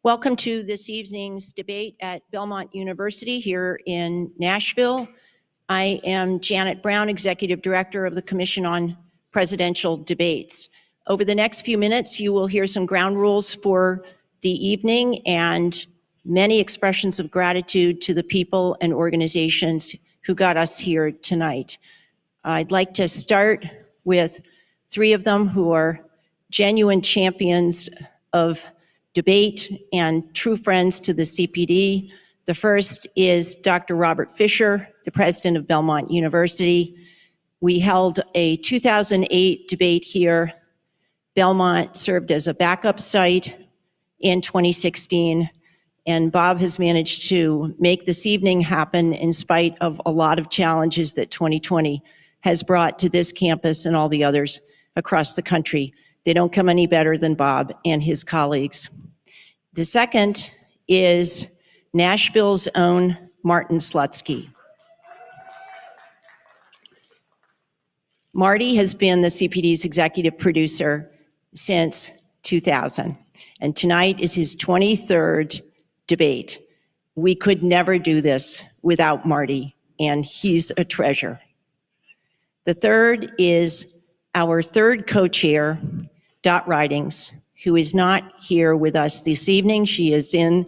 Welcome to this evening's debate at Belmont University here in Nashville. I am Janet Brown, Executive Director of the Commission on Presidential Debates. Over the next few minutes, you will hear some ground rules for the evening and many expressions of gratitude to the people and organizations who got us here tonight. I'd like to start with three of them who are genuine champions of debate and true friends to the CPD. The first is Dr. Robert Fisher, the president of Belmont University. We held a 2008 debate here. Belmont served as a backup site in 2016, and Bob has managed to make this evening happen in spite of a lot of challenges that 2020 has brought to this campus and all the others across the country. They don't come any better than Bob and his colleagues. The second is Nashville's own Martin Slutsky. Marty has been the CPD's executive producer since 2000, and tonight is his 23rd debate. We could never do this without Marty, and he's a treasure. The third is our third co-chair, Dot Ridings, who is not here with us this evening. She is in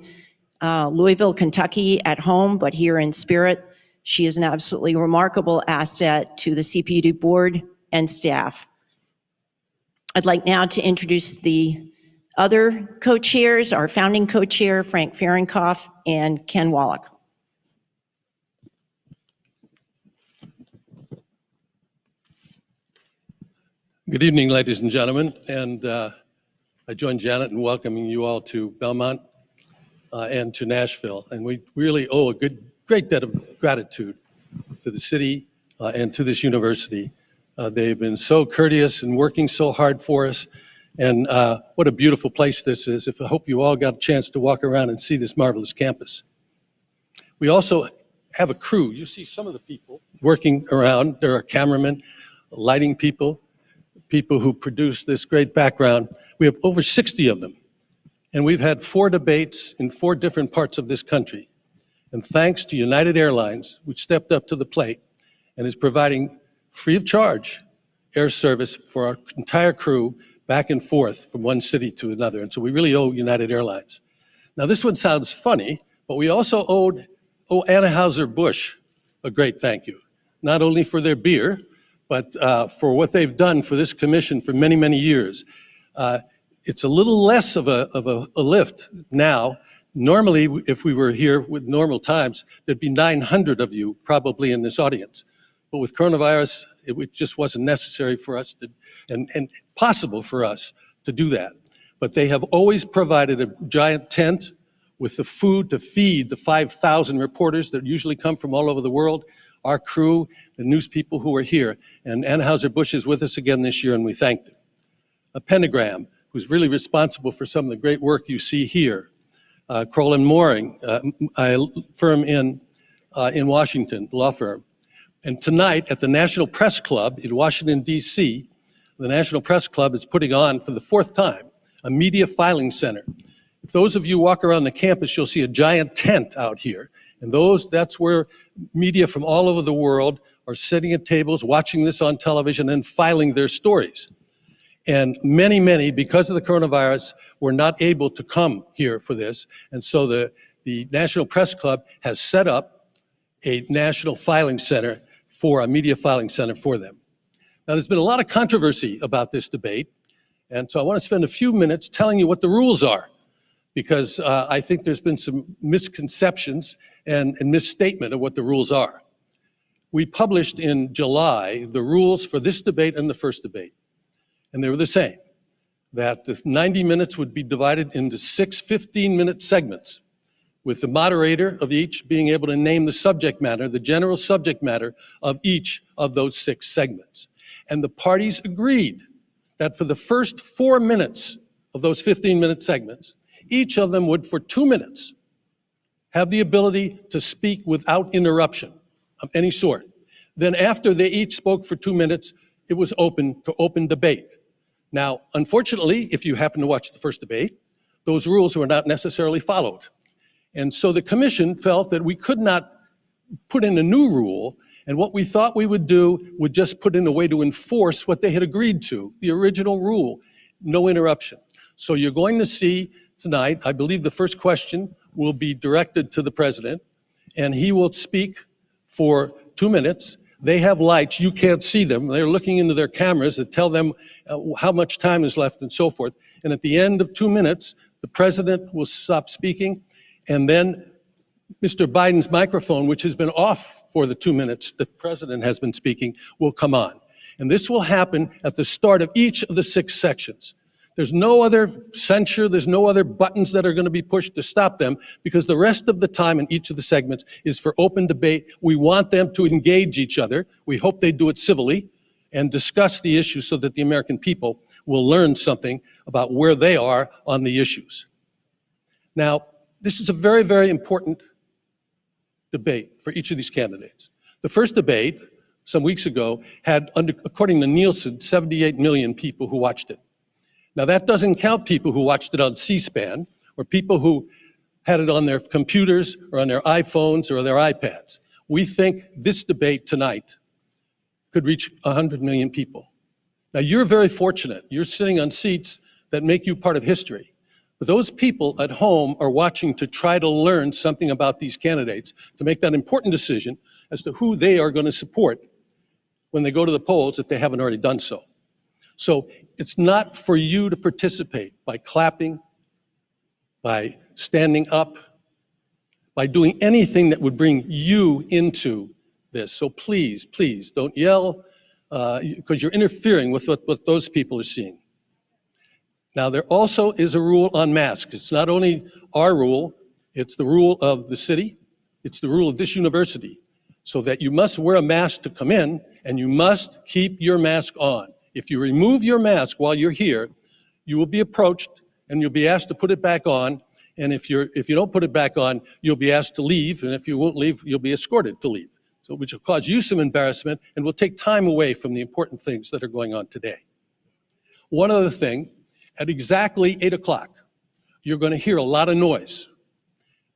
Louisville, Kentucky at home, but here in spirit. She is an absolutely remarkable asset to the CPD board and staff. I'd like now to introduce the other co-chairs, our founding co-chair, Frank Fahrenkopf and Ken Wallach. Good evening, ladies and gentlemen, and I join Janet in welcoming you all to Belmont and to Nashville. And we really owe a great debt of gratitude to the city and to this university. They've been so courteous and working so hard for us. And what a beautiful place this is. I hope you all got a chance to walk around and see this marvelous campus. We also have a crew. You see some of the people working around. There are cameramen, lighting people, people who produce this great background. We have over 60 of them. And we've had 4 debates in 4 different parts of this country. And thanks to United Airlines, which stepped up to the plate and is providing free of charge air service for our entire crew back and forth from one city to another. And so we really owe United Airlines. Now this one sounds funny, but we also owe Anheuser-Busch a great thank you. Not only for their beer, but for what they've done for this commission for many, many years. It's a little less of a lift now. Normally, if we were here with normal times, there'd be 900 of you probably in this audience. But with coronavirus, it just wasn't necessary for us to, and possible for us to do that. But they have always provided a giant tent with the food to feed the 5,000 reporters that usually come from all over the world, our crew, the news people who are here. And Anheuser-Busch is with us again this year, and we thank them. A Pentagram, who's really responsible for some of the great work you see here. Kroll and Mooring, a firm in Washington, law firm. And tonight at the National Press Club in Washington, D.C., the National Press Club is putting on, for the 4th time, a media filing center. If those of you walk around the campus, you'll see a giant tent out here. And that's where media from all over the world are sitting at tables, watching this on television, and filing their stories. And many, many, because of the coronavirus, were not able to come here for this. And so the National Press Club has set up a national filing center a media filing center for them. Now, there's been a lot of controversy about this debate. And so I want to spend a few minutes telling you what the rules are, because I think there's been some misconceptions and misstatement of what the rules are. We published in July the rules for this debate and the first debate. And they were the same, that the 90 minutes would be divided into 6 15-minute segments, with the moderator of each being able to name the subject matter, the general subject matter of each of those 6 segments. And the parties agreed that for the first 4 minutes of those 15-minute segments, each of them would, for 2 minutes, have the ability to speak without interruption of any sort. Then after they each spoke for 2 minutes, it was open to open debate. Now, unfortunately, if you happen to watch the first debate, those rules were not necessarily followed. And so the commission felt that we could not put in a new rule, and what we thought we would do would just put in a way to enforce what they had agreed to, the original rule, no interruption. So you're going to see tonight, I believe the first question will be directed to the president, and he will speak for 2 minutes. They have lights, you can't see them. They're looking into their cameras that tell them how much time is left and so forth. And at the end of 2 minutes, the president will stop speaking, and then Mr. Biden's microphone, which has been off for the 2 minutes the president has been speaking, will come on. And this will happen at the start of each of the 6 sections. There's no other censure, there's no other buttons that are going to be pushed to stop them, because the rest of the time in each of the segments is for open debate. We want them to engage each other. We hope they do it civilly and discuss the issues so that the American people will learn something about where they are on the issues. Now, this is a very, very important debate for each of these candidates. The first debate, some weeks ago, had, according to Nielsen, 78 million people who watched it. Now, that doesn't count people who watched it on C-SPAN or people who had it on their computers or on their iPhones or their iPads. We think this debate tonight could reach 100 million people. Now, you're very fortunate. You're sitting on seats that make you part of history. But those people at home are watching to try to learn something about these candidates, to make that important decision as to who they are going to support when they go to the polls if they haven't already done so. So it's not for you to participate by clapping, by standing up, by doing anything that would bring you into this. So please, please don't yell, because you're interfering with what those people are seeing. Now, there also is a rule on masks. It's not only our rule, it's the rule of the city, it's the rule of this university, so that you must wear a mask to come in, and you must keep your mask on. If you remove your mask while you're here, you will be approached and you'll be asked to put it back on. And if you don't put it back on, you'll be asked to leave. And if you won't leave, you'll be escorted to leave. So, which will cause you some embarrassment and will take time away from the important things that are going on today. One other thing, at exactly 8 o'clock, you're going to hear a lot of noise.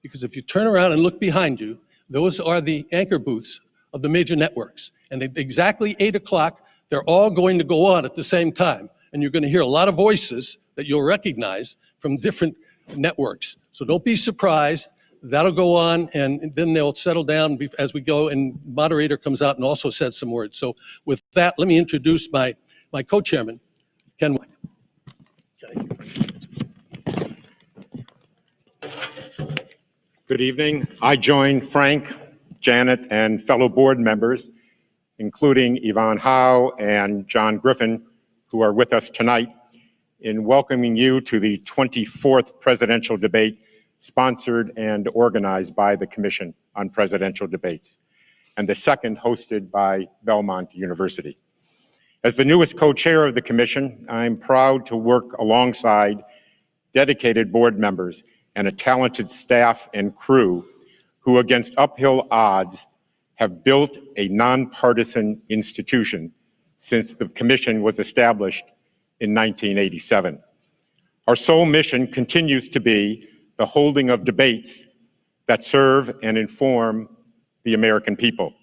Because if you turn around and look behind you, those are the anchor booths of the major networks. And at exactly 8 o'clock, they're all going to go on at the same time. And you're going to hear a lot of voices that you'll recognize from different networks. So don't be surprised. That'll go on, and then they'll settle down as we go, and moderator comes out and also says some words. So with that, let me introduce my co-chairman, Ken White. Good evening. I join Frank, Janet, and fellow board members, including Yvonne Howe and John Griffin, who are with us tonight, in welcoming you to the 24th presidential debate sponsored and organized by the Commission on Presidential Debates, and the second hosted by Belmont University. As the newest co-chair of the commission, I'm proud to work alongside dedicated board members and a talented staff and crew who, against uphill odds, have built a nonpartisan institution since the commission was established in 1987. Our sole mission continues to be the holding of debates that serve and inform the American people.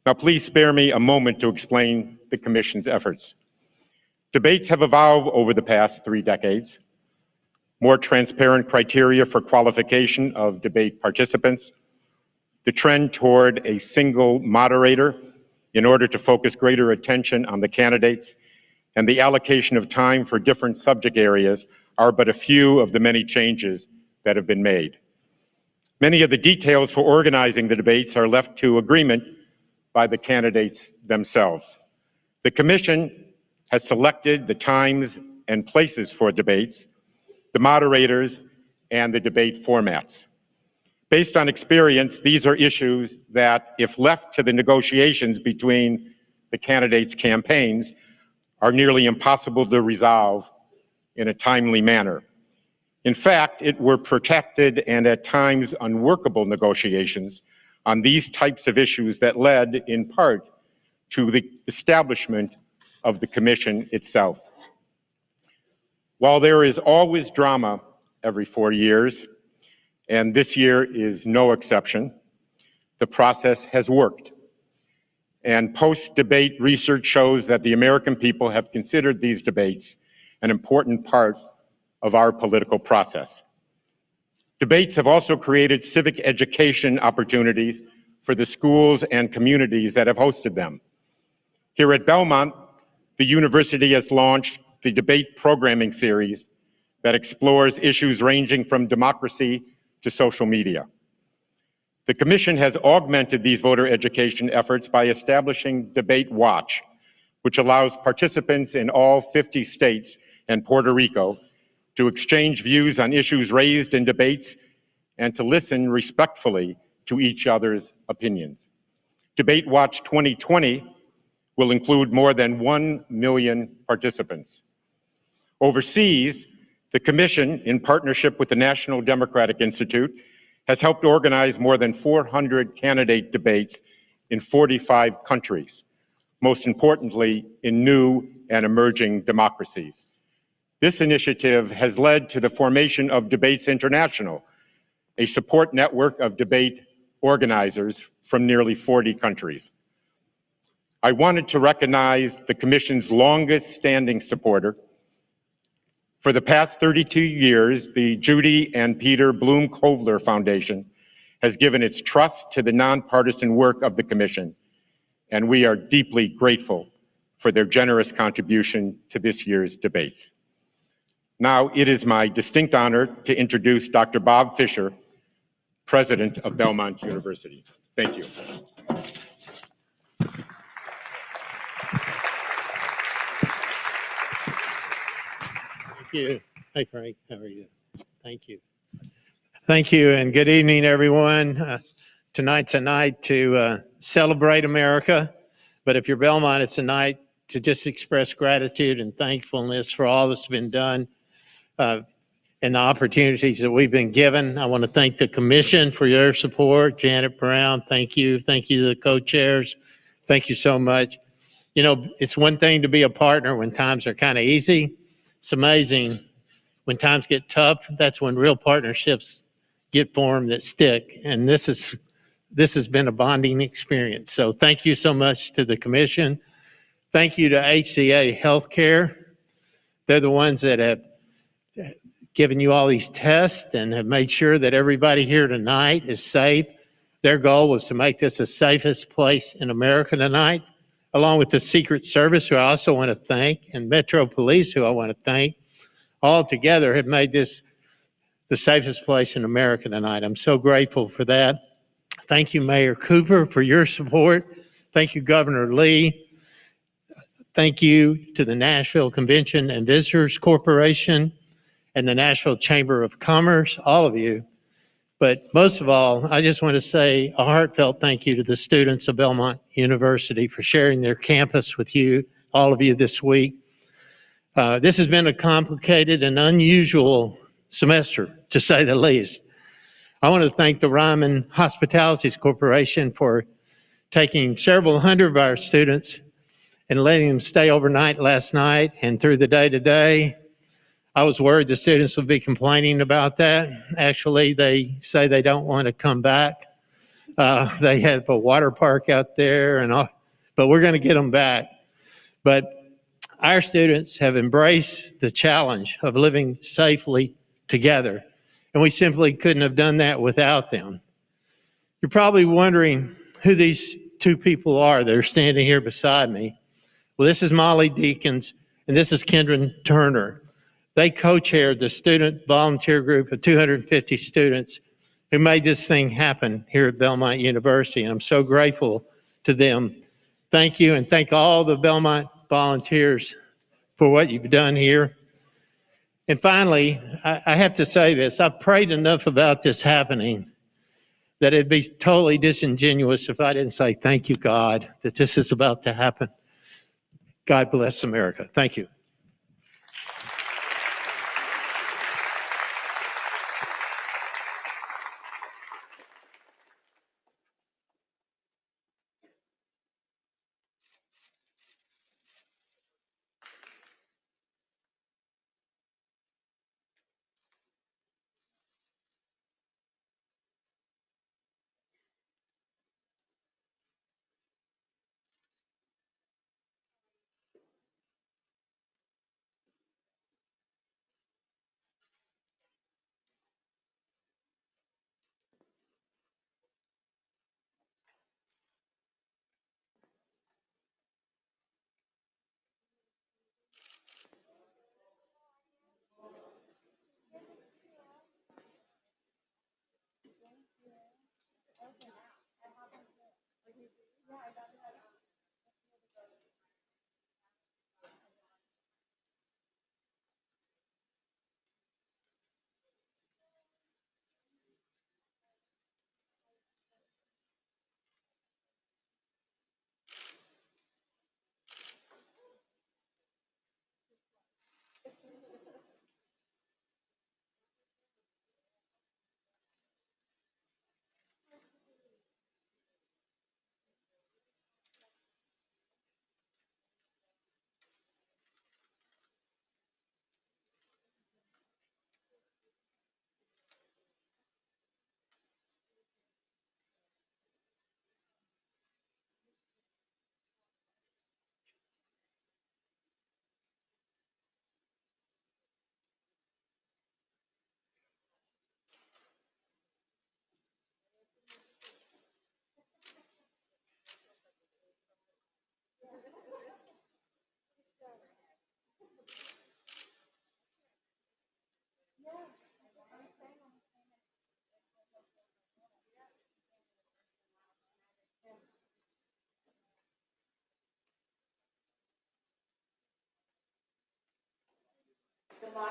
Now, please spare me a moment to explain the Commission's efforts. Debates have evolved over the past 3 decades. More transparent criteria for qualification of debate participants, the trend toward a single moderator in order to focus greater attention on the candidates, and the allocation of time for different subject areas are but a few of the many changes that have been made. Many of the details for organizing the debates are left to agreement by the candidates themselves. The Commission has selected the times and places for debates, the moderators, and the debate formats. Based on experience, these are issues that, if left to the negotiations between the candidates' campaigns, are nearly impossible to resolve in a timely manner. In fact, it were protracted and at times unworkable negotiations on these types of issues that led, in part, to the establishment of the Commission itself. While there is always drama every 4 years, and this year is no exception. The process has worked. And post-debate research shows that the American people have considered these debates an important part of our political process. Debates have also created civic education opportunities for the schools and communities that have hosted them. Here at Belmont, the university has launched the debate programming series that explores issues ranging from democracy to social media. The Commission has augmented these voter education efforts by establishing Debate Watch, which allows participants in all 50 states and Puerto Rico to exchange views on issues raised in debates and to listen respectfully to each other's opinions. Debate Watch 2020 will include more than 1 million participants. Overseas, the Commission, in partnership with the National Democratic Institute, has helped organize more than 400 candidate debates in 45 countries, most importantly, in new and emerging democracies. This initiative has led to the formation of Debates International, a support network of debate organizers from nearly 40 countries. I wanted to recognize the Commission's longest-standing supporter. For the past 32 years, the Judy and Peter Bloom-Kovler Foundation has given its trust to the nonpartisan work of the Commission, and we are deeply grateful for their generous contribution to this year's debates. Now, it is my distinct honor to introduce Dr. Bob Fisher, President of Belmont University. Thank you. Thank you. Hey, Frank, how are you? Thank you. Thank you, and good evening, everyone. Tonight's a night to celebrate America, but if you're Belmont, it's a night to just express gratitude and thankfulness for all that's been done and the opportunities that we've been given. I want to thank the Commission for your support. Janet Brown, thank you. Thank you to the co-chairs. Thank you so much. You know, it's one thing to be a partner when times are kind of easy. It's amazing when times get tough, that's when real partnerships get formed that stick. And this has been a bonding experience. So thank you so much to the Commission. Thank you to HCA Healthcare. They're the ones that have given you all these tests and have made sure that everybody here tonight is safe. Their goal was to make this the safest place in America tonight, along with the Secret Service, who I also want to thank, and Metro Police, who I want to thank. All together have made this the safest place in America tonight. I'm so grateful for that. Thank you, Mayor Cooper, for your support. Thank you, Governor Lee. Thank you to the Nashville Convention and Visitors Corporation and the Nashville Chamber of Commerce, all of you. But most of all, I just want to say a heartfelt thank you to the students of Belmont University for sharing their campus with you, all of you this week. This has been a complicated and unusual semester, to say the least. I want to thank the Ryman Hospitalities Corporation for taking several hundred of our students and letting them stay overnight last night and through the day today. I was worried the students would be complaining about that. Actually, they say they don't want to come back. They have a water park out there, and all, but we're going to get them back. But our students have embraced the challenge of living safely together, and we simply couldn't have done that without them. You're probably wondering who these two people are that are standing here beside me. Well, this is Molly Deakins, and this is Kendra Turner. They co-chaired the student volunteer group of 250 students who made this thing happen here at Belmont University, and I'm so grateful to them. Thank you, and thank all the Belmont volunteers for what you've done here. And finally, I have to say this, I've prayed enough about this happening that it'd be totally disingenuous if I didn't say thank you, God, that this is about to happen. God bless America. Thank you.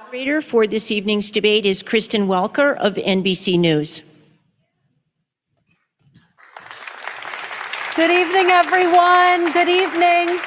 Moderator for this evening's debate is Kristen Welker of NBC News. Good evening, everyone. Good evening.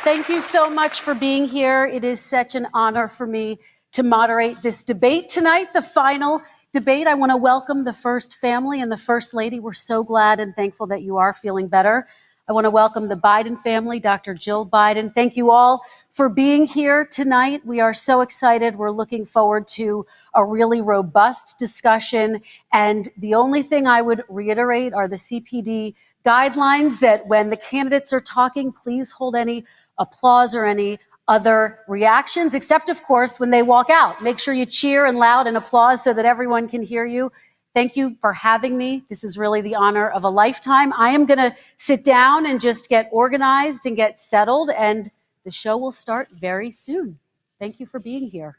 Thank you so much for being here. It is such an honor for me to moderate this debate tonight, the final debate. I want to welcome the First Family and the First Lady. We're so glad and thankful that you are feeling better. I want to welcome the Biden family, Dr. Jill Biden. Thank you all for being here tonight. We are so excited. We're looking forward to a really robust discussion. And the only thing I would reiterate are the CPD guidelines that when the candidates are talking, please hold any applause or any other reactions, except, of course, when they walk out. Make sure you cheer and loud and applause so that everyone can hear you. Thank you for having me. This is really the honor of a lifetime. I am going to sit down and just get organized and get settled, and the show will start very soon. Thank you for being here.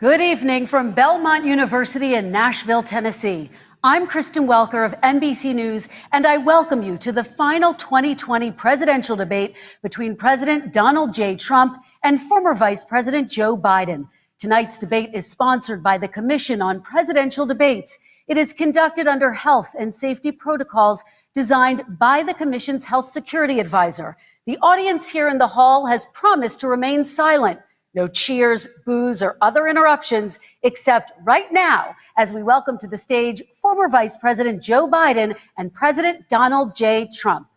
Good evening from Belmont University in Nashville, Tennessee. I'm Kristen Welker of NBC News, and I welcome you to the final 2020 presidential debate between President Donald J. Trump and former Vice President Joe Biden. Tonight's debate is sponsored by the Commission on Presidential Debates. It is conducted under health and safety protocols designed by the Commission's health security advisor. The audience here in the hall has promised to remain silent. No cheers, boos, or other interruptions, except right now, as we welcome to the stage former Vice President Joe Biden and President Donald J. Trump.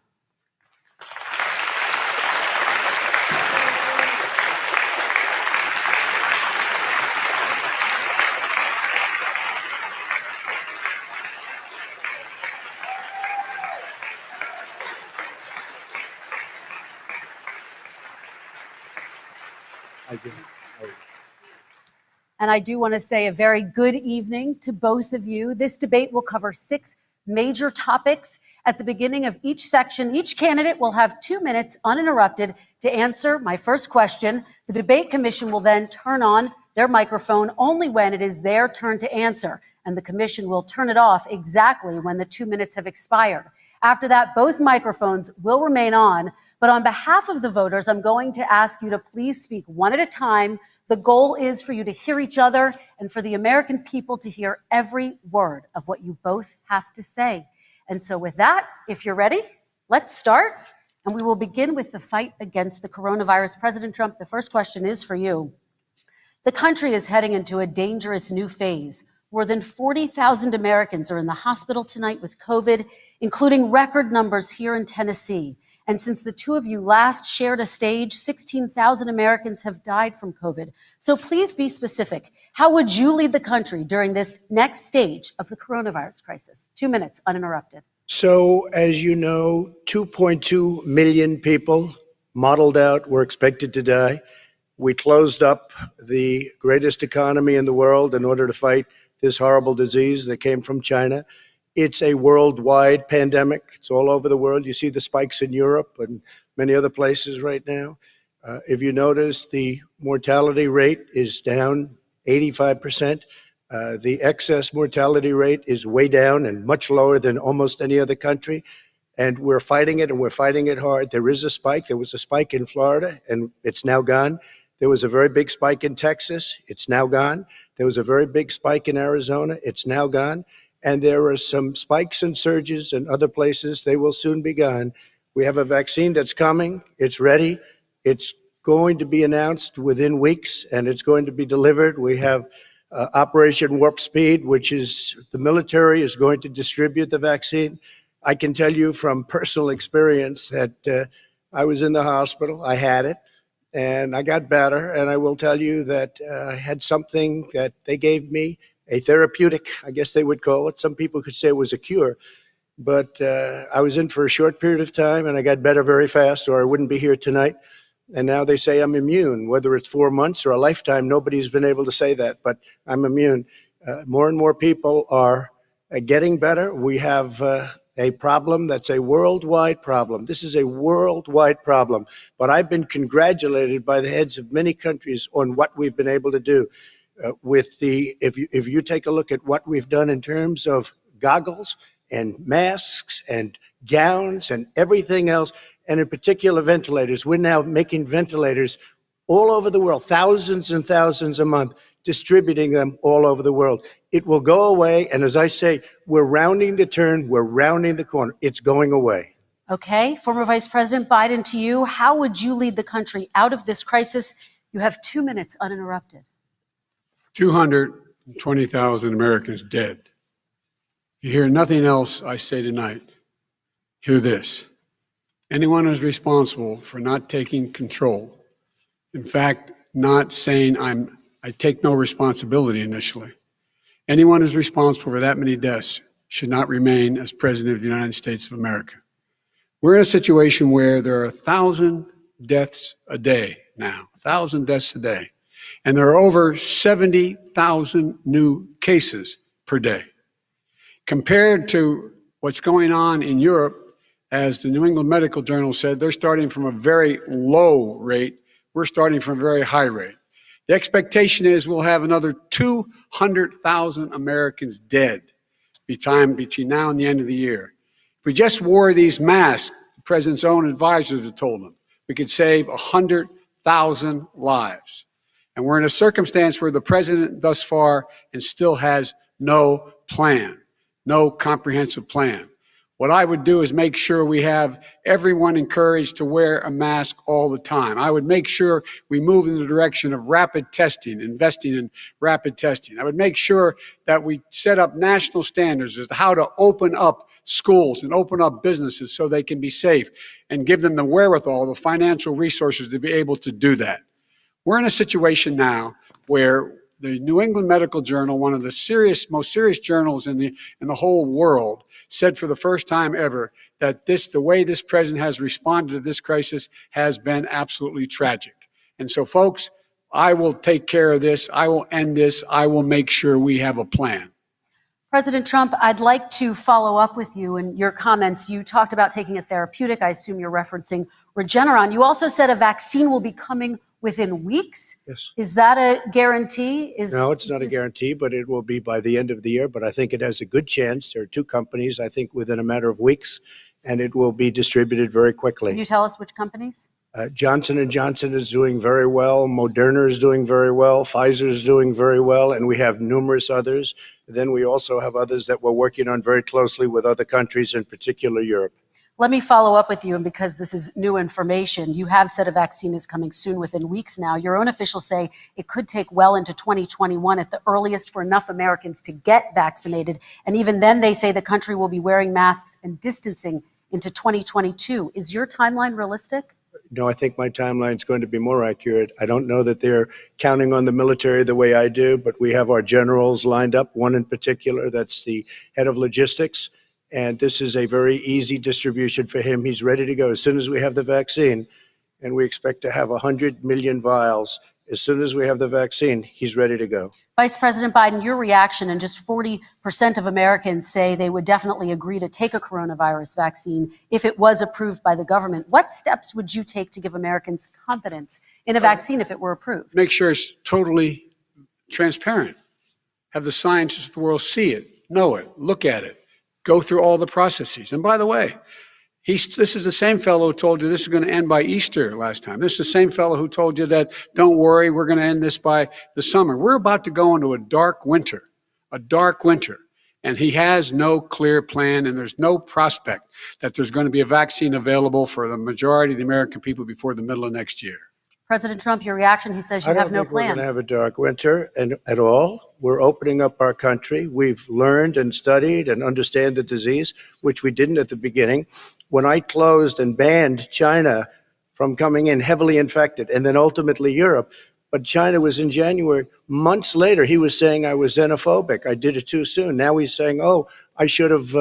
And I do want to say a very good evening to both of you. This debate will cover 6 major topics. At the beginning of each section, each candidate will have 2 minutes uninterrupted to answer my first question. The debate commission will then turn on their microphone only when it is their turn to answer, and the commission will turn it off exactly when the 2 minutes have expired. After that, both microphones will remain on, but on behalf of the voters, I'm going to ask you to please speak one at a time. The goal is for you to hear each other and for the American people to hear every word of what you both have to say. And so with that, if you're ready, let's start. And we will begin with the fight against the coronavirus. President Trump, the first question is for you. The country is heading into a dangerous new phase. More than 40,000 Americans are in the hospital tonight with COVID, including record numbers here in Tennessee. And since the two of you last shared a stage, 16,000 Americans have died from COVID. So please be specific. How would you lead the country during this next stage of the coronavirus crisis? 2 minutes, uninterrupted. So, as you know, 2.2 million people modeled out were expected to die. We closed up the greatest economy in the world in order to fight this horrible disease that came from China. It's a worldwide pandemic. It's all over the world. You see the spikes in Europe and many other places right now. If you notice, the mortality rate is down 85%. The excess mortality rate is way down and much lower than almost any other country. And we're fighting it, and we're fighting it hard. There is a spike. There was a spike in Florida, and it's now gone. There was a very big spike in Texas. It's now gone. There was a very big spike in Arizona. It's now gone. And there are some spikes and surges in other places. They will soon be gone. We have a vaccine that's coming. It's ready. It's going to be announced within weeks, and it's going to be delivered. We have Operation Warp Speed, which is the military is going to distribute the vaccine. I can tell you from personal experience that I was in the hospital. I had it, and I got better. And I will tell you that I had something that they gave me, a therapeutic, I guess they would call it. Some people could say it was a cure. But I was in for a short period of time, and I got better very fast, or I wouldn't be here tonight. And now they say I'm immune. Whether it's 4 months or a lifetime, nobody's been able to say that, but I'm immune. More and more people are getting better. We have a problem that's a worldwide problem. This is a worldwide problem. But I've been congratulated by the heads of many countries on what we've been able to do. If you take a look at what we've done in terms of goggles and masks and gowns and everything else, and in particular ventilators. We're now making ventilators all over the world, thousands and thousands a month, distributing them all over the world. It will go away, and as I say, we're rounding the turn, we're rounding the corner. It's going away. Okay, former Vice President Biden, to you, how would you lead the country out of this crisis? You have 2 minutes uninterrupted. 220,000 Americans dead. If you hear nothing else I say tonight, hear this. Anyone who's responsible for not taking control, in fact, not saying I take no responsibility initially, anyone who's responsible for that many deaths should not remain as President of the United States of America. We're in a situation where there are 1,000 deaths a day now, 1,000 deaths a day, and there are over 70,000 new cases per day. Compared to what's going on in Europe, as the New England Medical Journal said, they're starting from a very low rate. We're starting from a very high rate. The expectation is we'll have another 200,000 Americans dead between now and the end of the year. If we just wore these masks, the president's own advisors have told him, we could save 100,000 lives. And we're in a circumstance where the president thus far and still has no plan, no comprehensive plan. What I would do is make sure we have everyone encouraged to wear a mask all the time. I would make sure we move in the direction of rapid testing, investing in rapid testing. I would make sure that we set up national standards as to how to open up schools and open up businesses so they can be safe and give them the wherewithal, the financial resources to be able to do that. We're in a situation now where the New England Medical Journal, one of the most serious journals in the whole world, said for the first time ever that the way this president has responded to this crisis has been absolutely tragic. And so, folks, I will take care of this. I will end this. I will make sure we have a plan. President Trump, I'd like to follow up with you in your comments. You talked about taking a therapeutic. I assume you're referencing Regeneron. You also said a vaccine will be coming within weeks? Yes. Is that a guarantee? No, it's not a guarantee, but it will be by the end of the year. But I think it has a good chance. There are two companies, I think, within a matter of weeks, and it will be distributed very quickly. Can you tell us which companies? Johnson & Johnson is doing very well. Moderna is doing very well. Pfizer is doing very well. And we have numerous others. Then we also have others that we're working on very closely with other countries, in particular Europe. Let me follow up with you, and because this is new information, you have said a vaccine is coming soon, within weeks now. Your own officials say it could take well into 2021 at the earliest for enough Americans to get vaccinated. And even then, they say the country will be wearing masks and distancing into 2022. Is your timeline realistic? No, I think my timeline is going to be more accurate. I don't know that they're counting on the military the way I do, but we have our generals lined up, one in particular, that's the head of logistics. And this is a very easy distribution for him. He's ready to go as soon as we have the vaccine. And we expect to have 100 million vials. As soon as we have the vaccine, he's ready to go. Vice President Biden, your reaction, and just 40% of Americans say they would definitely agree to take a coronavirus vaccine if it was approved by the government. What steps would you take to give Americans confidence in a vaccine if it were approved? Make sure it's totally transparent. Have the scientists of the world see it, know it, look at it. Go through all the processes. And by the way, this is the same fellow who told you this is going to end by Easter last time. This is the same fellow who told you that, don't worry, we're going to end this by the summer. We're about to go into a dark winter. And he has no clear plan, and there's no prospect that there's going to be a vaccine available for the majority of the American people before the middle of next year. President Trump, your reaction, he says you have no I don't think we're plan. going to have a dark winter at all. We're opening up our country. We've learned and studied and understand the disease, which we didn't at the beginning. When I closed and banned China from coming in heavily infected, and then ultimately Europe, but China was in January. Months later, he was saying I was xenophobic. I did it too soon. Now he's saying, oh, I should have,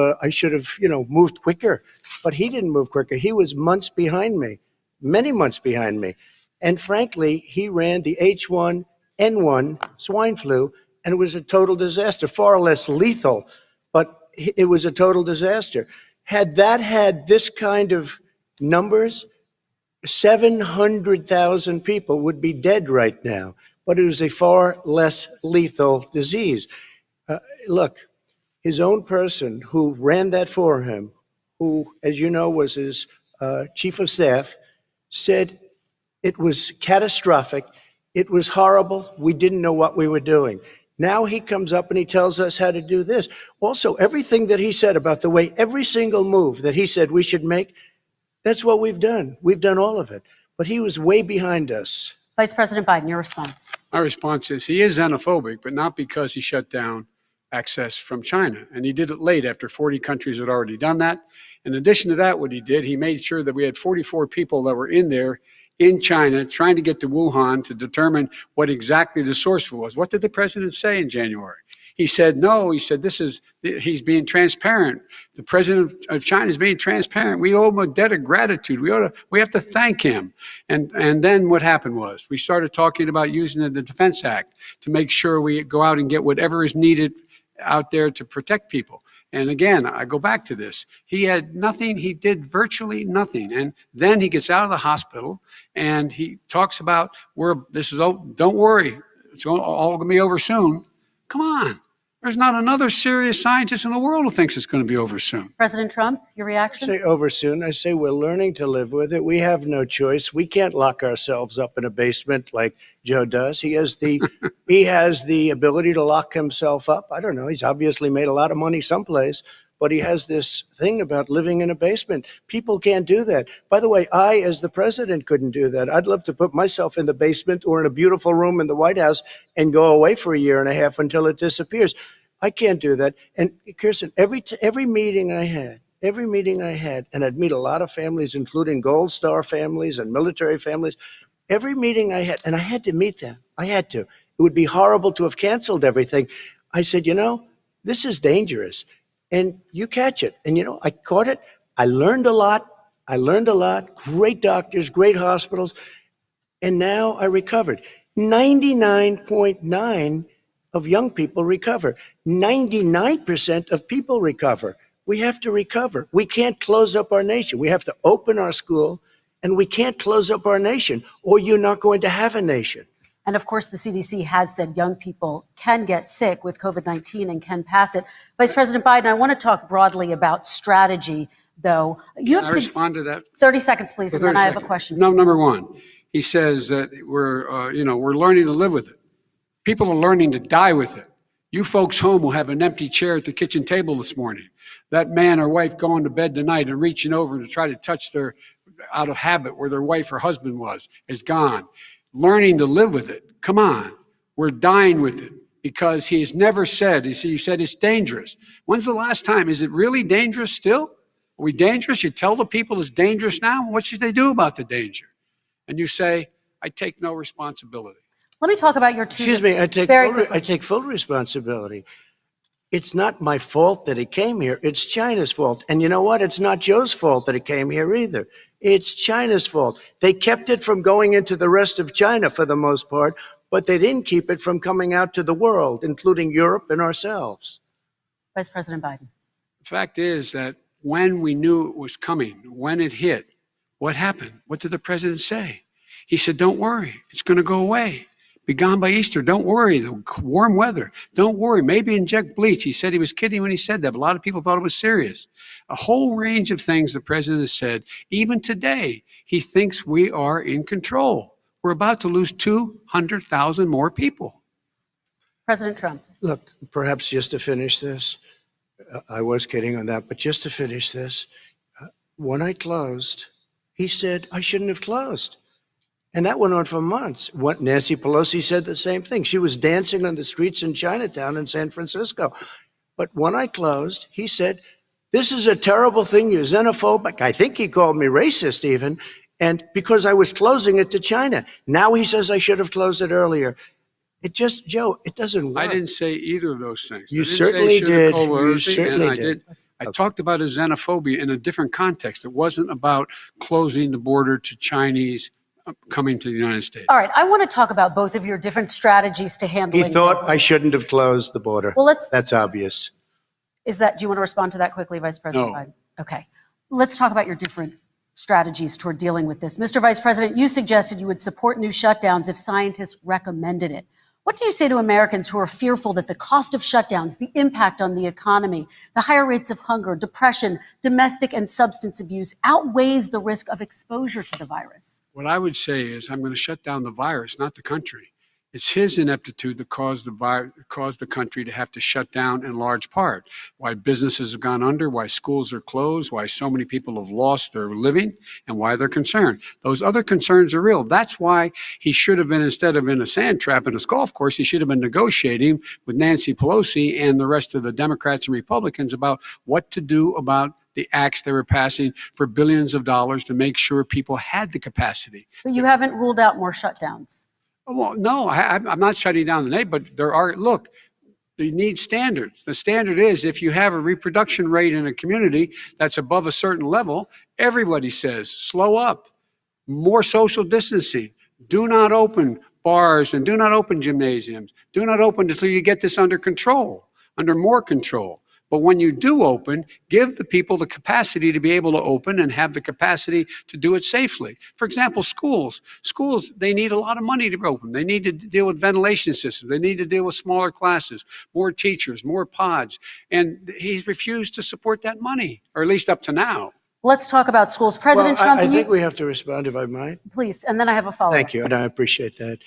moved quicker. But he didn't move quicker. He was months behind me, many months behind me. And frankly, he ran the H1N1 swine flu, and it was a total disaster, far less lethal, but it was a total disaster. Had that had this kind of numbers, 700,000 people would be dead right now, but it was a far less lethal disease. Look, his own person who ran that for him, who, as you know, was his chief of staff, said it was catastrophic. It was horrible. We didn't know what we were doing. Now he comes up and he tells us how to do this. Also, everything that he said about the way every single move that he said we should make, that's what we've done. We've done all of it. But he was way behind us. Vice President Biden, your response. My response is he is xenophobic, but not because he shut down access from China. And he did it late after 40 countries had already done that. In addition to that, what he did, he made sure that we had 44 people that were in there in China trying to get to Wuhan to determine what exactly the source was. What did the president say in January? He said, no, he said, he's being transparent. The president of China is being transparent. We owe him a debt of gratitude. We have to thank him. And then what happened was we started talking about using the Defense Act to make sure we go out and get whatever is needed out there to protect people. And again, I go back to this. He had nothing. He did virtually nothing. And then he gets out of the hospital and he talks about don't worry. It's all going to be over soon. Come on. There's not another serious scientist in the world who thinks it's going to be over soon. President Trump, your reaction? Say over soon. I say we're learning to live with it. We have no choice. We can't lock ourselves up in a basement like Joe does. He has the ability to lock himself up. I don't know. He's obviously made a lot of money someplace, but he has this thing about living in a basement. People can't do that. By the way, I, as the president, couldn't do that. I'd love to put myself in the basement or in a beautiful room in the White House and go away for a year and a half until it disappears. I can't do that. And Kirsten, every meeting I had, and I'd meet a lot of families, including Gold Star families and military families, every meeting I had, and I had to meet them. I had to. It would be horrible to have canceled everything. I said, this is dangerous. And you catch it. And, I caught it. I learned a lot. Great doctors, great hospitals. And now I recovered. 99.9 of young people recover. 99% of people recover. We have to recover. We can't close up our nation. We have to open our school, and we can't close up our nation, or you're not going to have a nation. And of course, the CDC has said young people can get sick with COVID-19 and can pass it. Vice President Biden, I want to talk broadly about strategy, though. Can I respond to that? 30 seconds, please, and then I have a question. Number one, he says that we're learning to live with it. People are learning to die with it. You folks home will have an empty chair at the kitchen table this morning. That man or wife going to bed tonight and reaching over to try to touch their, out of habit, where their wife or husband was, is gone. Learning to live with it. Come on. We're dying with it because he has never said, you said it's dangerous. When's the last time? Is it really dangerous still? Are we dangerous? You tell the people it's dangerous now? What should they do about the danger? And you say, I take no responsibility. Let me talk about your two. Excuse me, I take full responsibility. It's not my fault that it came here. It's China's fault. And you know what? It's not Joe's fault that it came here either. It's China's fault. They kept it from going into the rest of China for the most part, but they didn't keep it from coming out to the world, including Europe and ourselves. Vice President Biden. The fact is that when we knew it was coming, when it hit, what happened? What did the president say? He said, don't worry, it's going to go away. Be gone by Easter. Don't worry. The warm weather. Don't worry. Maybe inject bleach. He said he was kidding when he said that, but a lot of people thought it was serious. A whole range of things the president has said. Even today, he thinks we are in control. We're about to lose 200,000 more people. President Trump. Look, perhaps just to finish this, I was kidding on that, but just to finish this, when I closed, he said I shouldn't have closed. And that went on for months. Nancy Pelosi said the same thing. She was dancing on the streets in Chinatown in San Francisco. But when I closed, he said, this is a terrible thing. You're xenophobic. I think he called me racist even. And because I was closing it to China. Now he says I should have closed it earlier. Joe, it doesn't work. I didn't say either of those things. You certainly did. You certainly did. I talked about his xenophobia in a different context. It wasn't about closing the border to Chinese coming to the United States. All right, I want to talk about both of your different strategies to handling He thought this. I shouldn't have closed the border. Well, that's obvious. Do you want to respond to that quickly, Vice President Biden? No. Okay. Let's talk about your different strategies toward dealing with this. Mr. Vice President, you suggested you would support new shutdowns if scientists recommended it. What do you say to Americans who are fearful that the cost of shutdowns, the impact on the economy, the higher rates of hunger, depression, domestic and substance abuse outweighs the risk of exposure to the virus? What I would say is I'm going to shut down the virus, not the country. It's his ineptitude that caused the country to have to shut down in large part. Why businesses have gone under, why schools are closed, why so many people have lost their living, and why they're concerned. Those other concerns are real. That's why he should have been, instead of in a sand trap at his golf course, he should have been negotiating with Nancy Pelosi and the rest of the Democrats and Republicans about what to do about the acts they were passing for billions of dollars to make sure people had the capacity. But you haven't ruled out more shutdowns. Well, no, I'm not shutting down the nation, but you need standards. The standard is if you have a reproduction rate in a community that's above a certain level, everybody says, slow up, more social distancing, do not open bars and do not open gymnasiums, do not open until you get this under control, under more control. But when you do open, give the people the capacity to be able to open and have the capacity to do it safely. For example, schools. Schools, they need a lot of money to open. They need to deal with ventilation systems. They need to deal with smaller classes, more teachers, more pods. And he's refused to support that money, or at least up to now. Let's talk about schools. President Well, Trump, I think we have to respond, if I might. please, and then I have a follow-up. Thank you, and I appreciate that.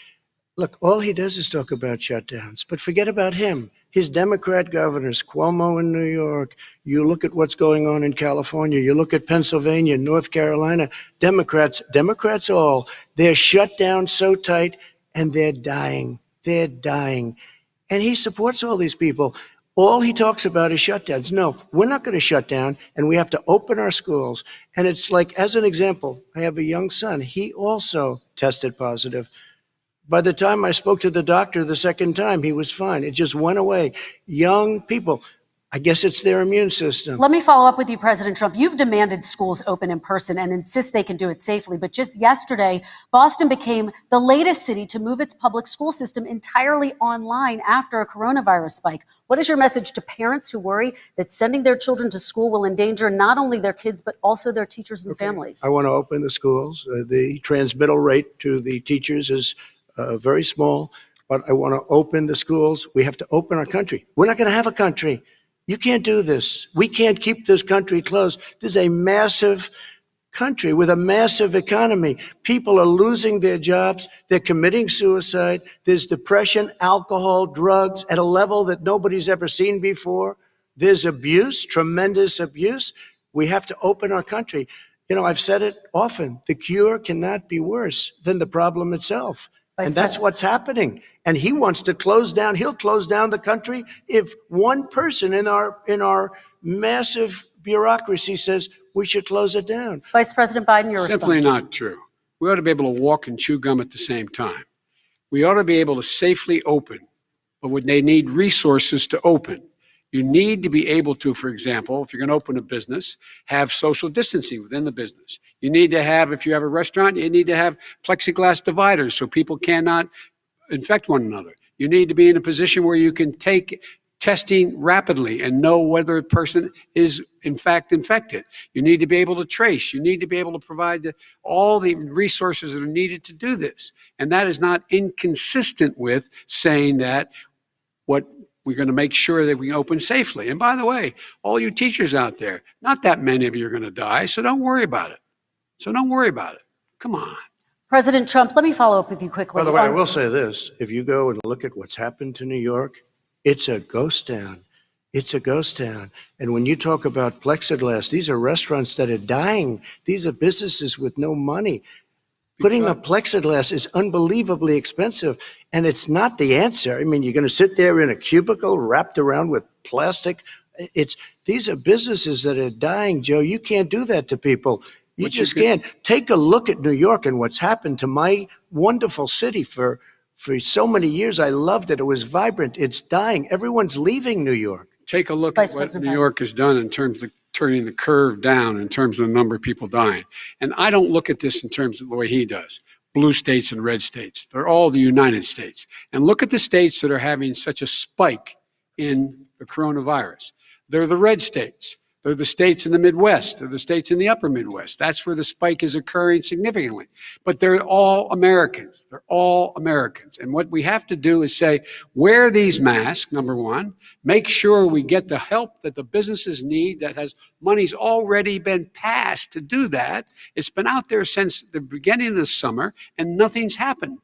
Look, all he does is talk about shutdowns, but forget about him. His Democrat governors, Cuomo in New York, you look at what's going on in California, you look at Pennsylvania, North Carolina, Democrats all, they're shut down so tight and they're dying. They're dying. And he supports all these people. All he talks about is shutdowns. No, we're not going to shut down, and we have to open our schools. And it's like, as an example, I have a young son. He also tested positive. By the time I spoke to the doctor the second time, he was fine. It just went away. Young people, I guess it's their immune system. Let me follow up with you, President Trump. You've demanded schools open in person and insist they can do it safely. But just yesterday, Boston became the latest city to move its public school system entirely online after a coronavirus spike. What is your message to parents who worry that sending their children to school will endanger not only their kids, but also their teachers and families? I want to open the schools. The transmittal rate to the teachers is very small, but I want to open the schools. We have to open our country. We're not going to have a country. You can't do this. We can't keep this country closed. This is a massive country with a massive economy. People are losing their jobs. They're committing suicide. There's depression, alcohol, drugs at a level that nobody's ever seen before. There's abuse, tremendous abuse. We have to open our country. You know, I've said it often. The cure cannot be worse than the problem itself. And that's what's happening. And he wants to close down. He'll close down the country if one person in our massive bureaucracy says we should close it down. Vice President Biden, your response. Simply not true. We ought to be able to walk and chew gum at the same time. We ought to be able to safely open, but they need resources to open. You need to be able to, for example, if you're going to open a business, have social distancing within the business. You need to have, if you have a restaurant, you need to have plexiglass dividers so people cannot infect one another. You need to be in a position where you can take testing rapidly and know whether a person is in fact infected. You need to be able to trace. You need to be able to provide all the resources that are needed to do this. And that is not inconsistent with saying that we're going to make sure that we open safely. And by the way, all you teachers out there, not that many of you are going to die, so don't worry about it. Come on. President Trump, let me follow up with you quickly. By the way, I will say this. If you go and look at what's happened to New York, it's a ghost town. It's a ghost town. And when you talk about plexiglass, these are restaurants that are dying. These are businesses with no money. Putting up plexiglass is unbelievably expensive, and it's not the answer. I mean, you're going to sit there in a cubicle wrapped around with plastic. These are businesses that are dying, Joe. You can't do that to people. You just can't. Take a look at New York and what's happened to my wonderful city for so many years. I loved it. It was vibrant. It's dying. Everyone's leaving New York. Take a look at what New York has done in terms of turning the curve down in terms of the number of people dying. And I don't look at this in terms of the way he does. Blue states and red states. They're all the United States. And look at the states that are having such a spike in the coronavirus. They're the red states. They're the states in the Midwest. They're the states in the upper Midwest. That's where the spike is occurring significantly. But they're all Americans. They're all Americans. And what we have to do is say, wear these masks, number one. Make sure we get the help that the businesses need that has money's already been passed to do that. It's been out there since the beginning of the summer, and nothing's happened.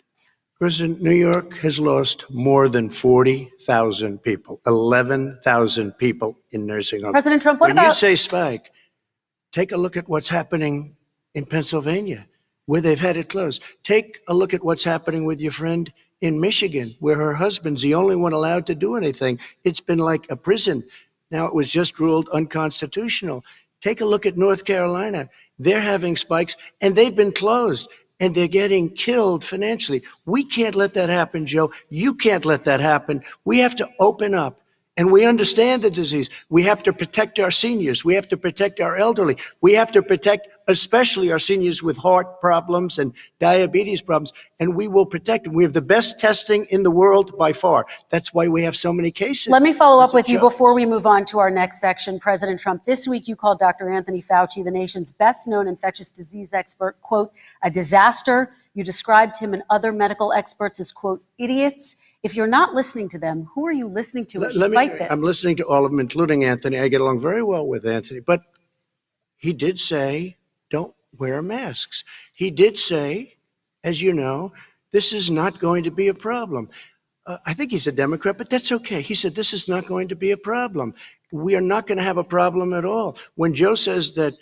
President, New York has lost more than 40,000 people, 11,000 people in nursing homes. President Trump, when you say spike, take a look at what's happening in Pennsylvania, where they've had it closed. Take a look at what's happening with your friend in Michigan, where her husband's the only one allowed to do anything. It's been like a prison. Now it was just ruled unconstitutional. Take a look at North Carolina. They're having spikes, and they've been closed. And they're getting killed financially. We can't let that happen, Joe. You can't let that happen. We have to open up. And we understand the disease. We have to protect our seniors. We have to protect our elderly. We have to protect especially our seniors with heart problems and diabetes problems. And we will protect them. We have the best testing in the world by far. That's why we have so many cases. Let me follow up with you Joe. before we move on to our next section. President Trump, this week you called Dr. Anthony Fauci, the nation's best known infectious disease expert, quote, a disaster. You described him and other medical experts as, quote, idiots. If you're not listening to them, who are you listening to as you fight this? I'm listening to all of them, including Anthony. I get along very well with Anthony. But he did say, don't wear masks. He did say, as you know, this is not going to be a problem. I think he's a Democrat, but that's okay. He said, this is not going to be a problem. We are not going to have a problem at all. When Joe says that,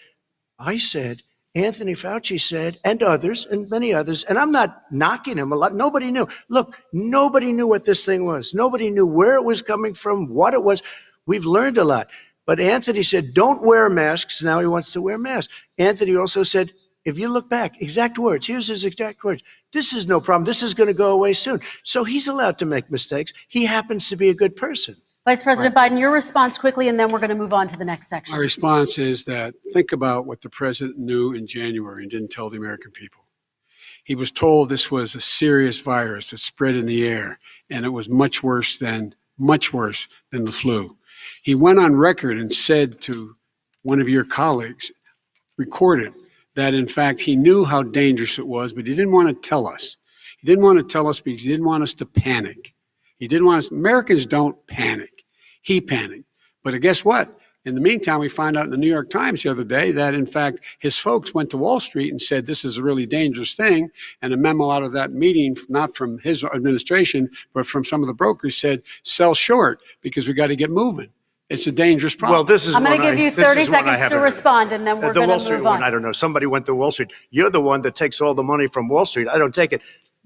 I said, Anthony Fauci said, and others, and many others, and I'm not knocking him a lot. Nobody knew. Look, nobody knew what this thing was. Nobody knew where it was coming from, what it was. We've learned a lot. But Anthony said, don't wear masks. Now he wants to wear masks. Anthony also said, if you look back, exact words, here's his exact words. This is no problem. This is going to go away soon. So he's allowed to make mistakes. He happens to be a good person. Vice President Biden, your response quickly, and then we're going to move on to the next section. My response is that think about what the president knew in January and didn't tell the American people. He was told this was a serious virus that spread in the air, and it was much worse than the flu. He went on record and said to one of your colleagues, recorded, that in fact he knew how dangerous it was, but he didn't want to tell us. He didn't want to tell us because he didn't want us to panic. He didn't want us, Americans don't panic. He panicked. But guess what? In the meantime, we find out in the New York Times the other day that, in fact, his folks went to Wall Street and said this is a really dangerous thing. And a memo out of that meeting, not from his administration, but from some of the brokers, said sell short because we got to get moving. It's a dangerous problem. Well, this is I'm going to give you 30 seconds to respond, and then we're going to move on. I don't know. Somebody went to Wall Street. You're the one that takes all the money from Wall Street. I don't take it.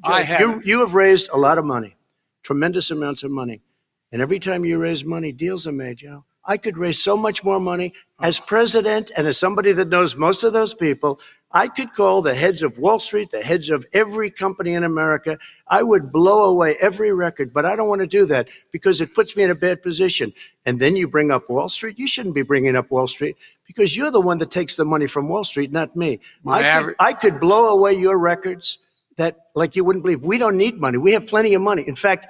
Joe, you have raised a lot of money, tremendous amounts of money. And every time you raise money, deals are made, Joe. I could raise so much more money as president and as somebody that knows most of those people. I could call the heads of Wall Street, the heads of every company in America. I would blow away every record, but I don't want to do that because it puts me in a bad position. And then you bring up Wall Street. You shouldn't be bringing up Wall Street because you're the one that takes the money from Wall Street, not me. I could blow away your records that like you wouldn't believe. We don't need money. We have plenty of money. In fact,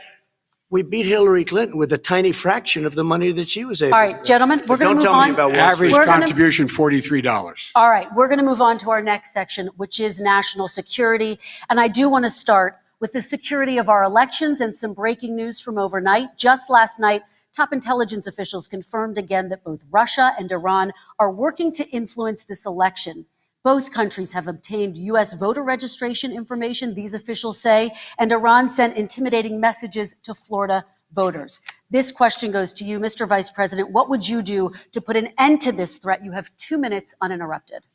we beat Hillary Clinton with a tiny fraction of the money that she was able to. All right, gentlemen, we're going to move on. Don't tell me about Wall Street. Average contribution, $43. All right, we're going to move on to our next section, which is national security. And I do want to start with the security of our elections and some breaking news from overnight. Just last night, top intelligence officials confirmed again that both Russia and Iran are working to influence this election. Both countries have obtained U.S. voter registration information, these officials say, and Iran sent intimidating messages to Florida voters. This question goes to you, Mr. Vice President. What would you do to put an end to this threat? You have 2 minutes uninterrupted.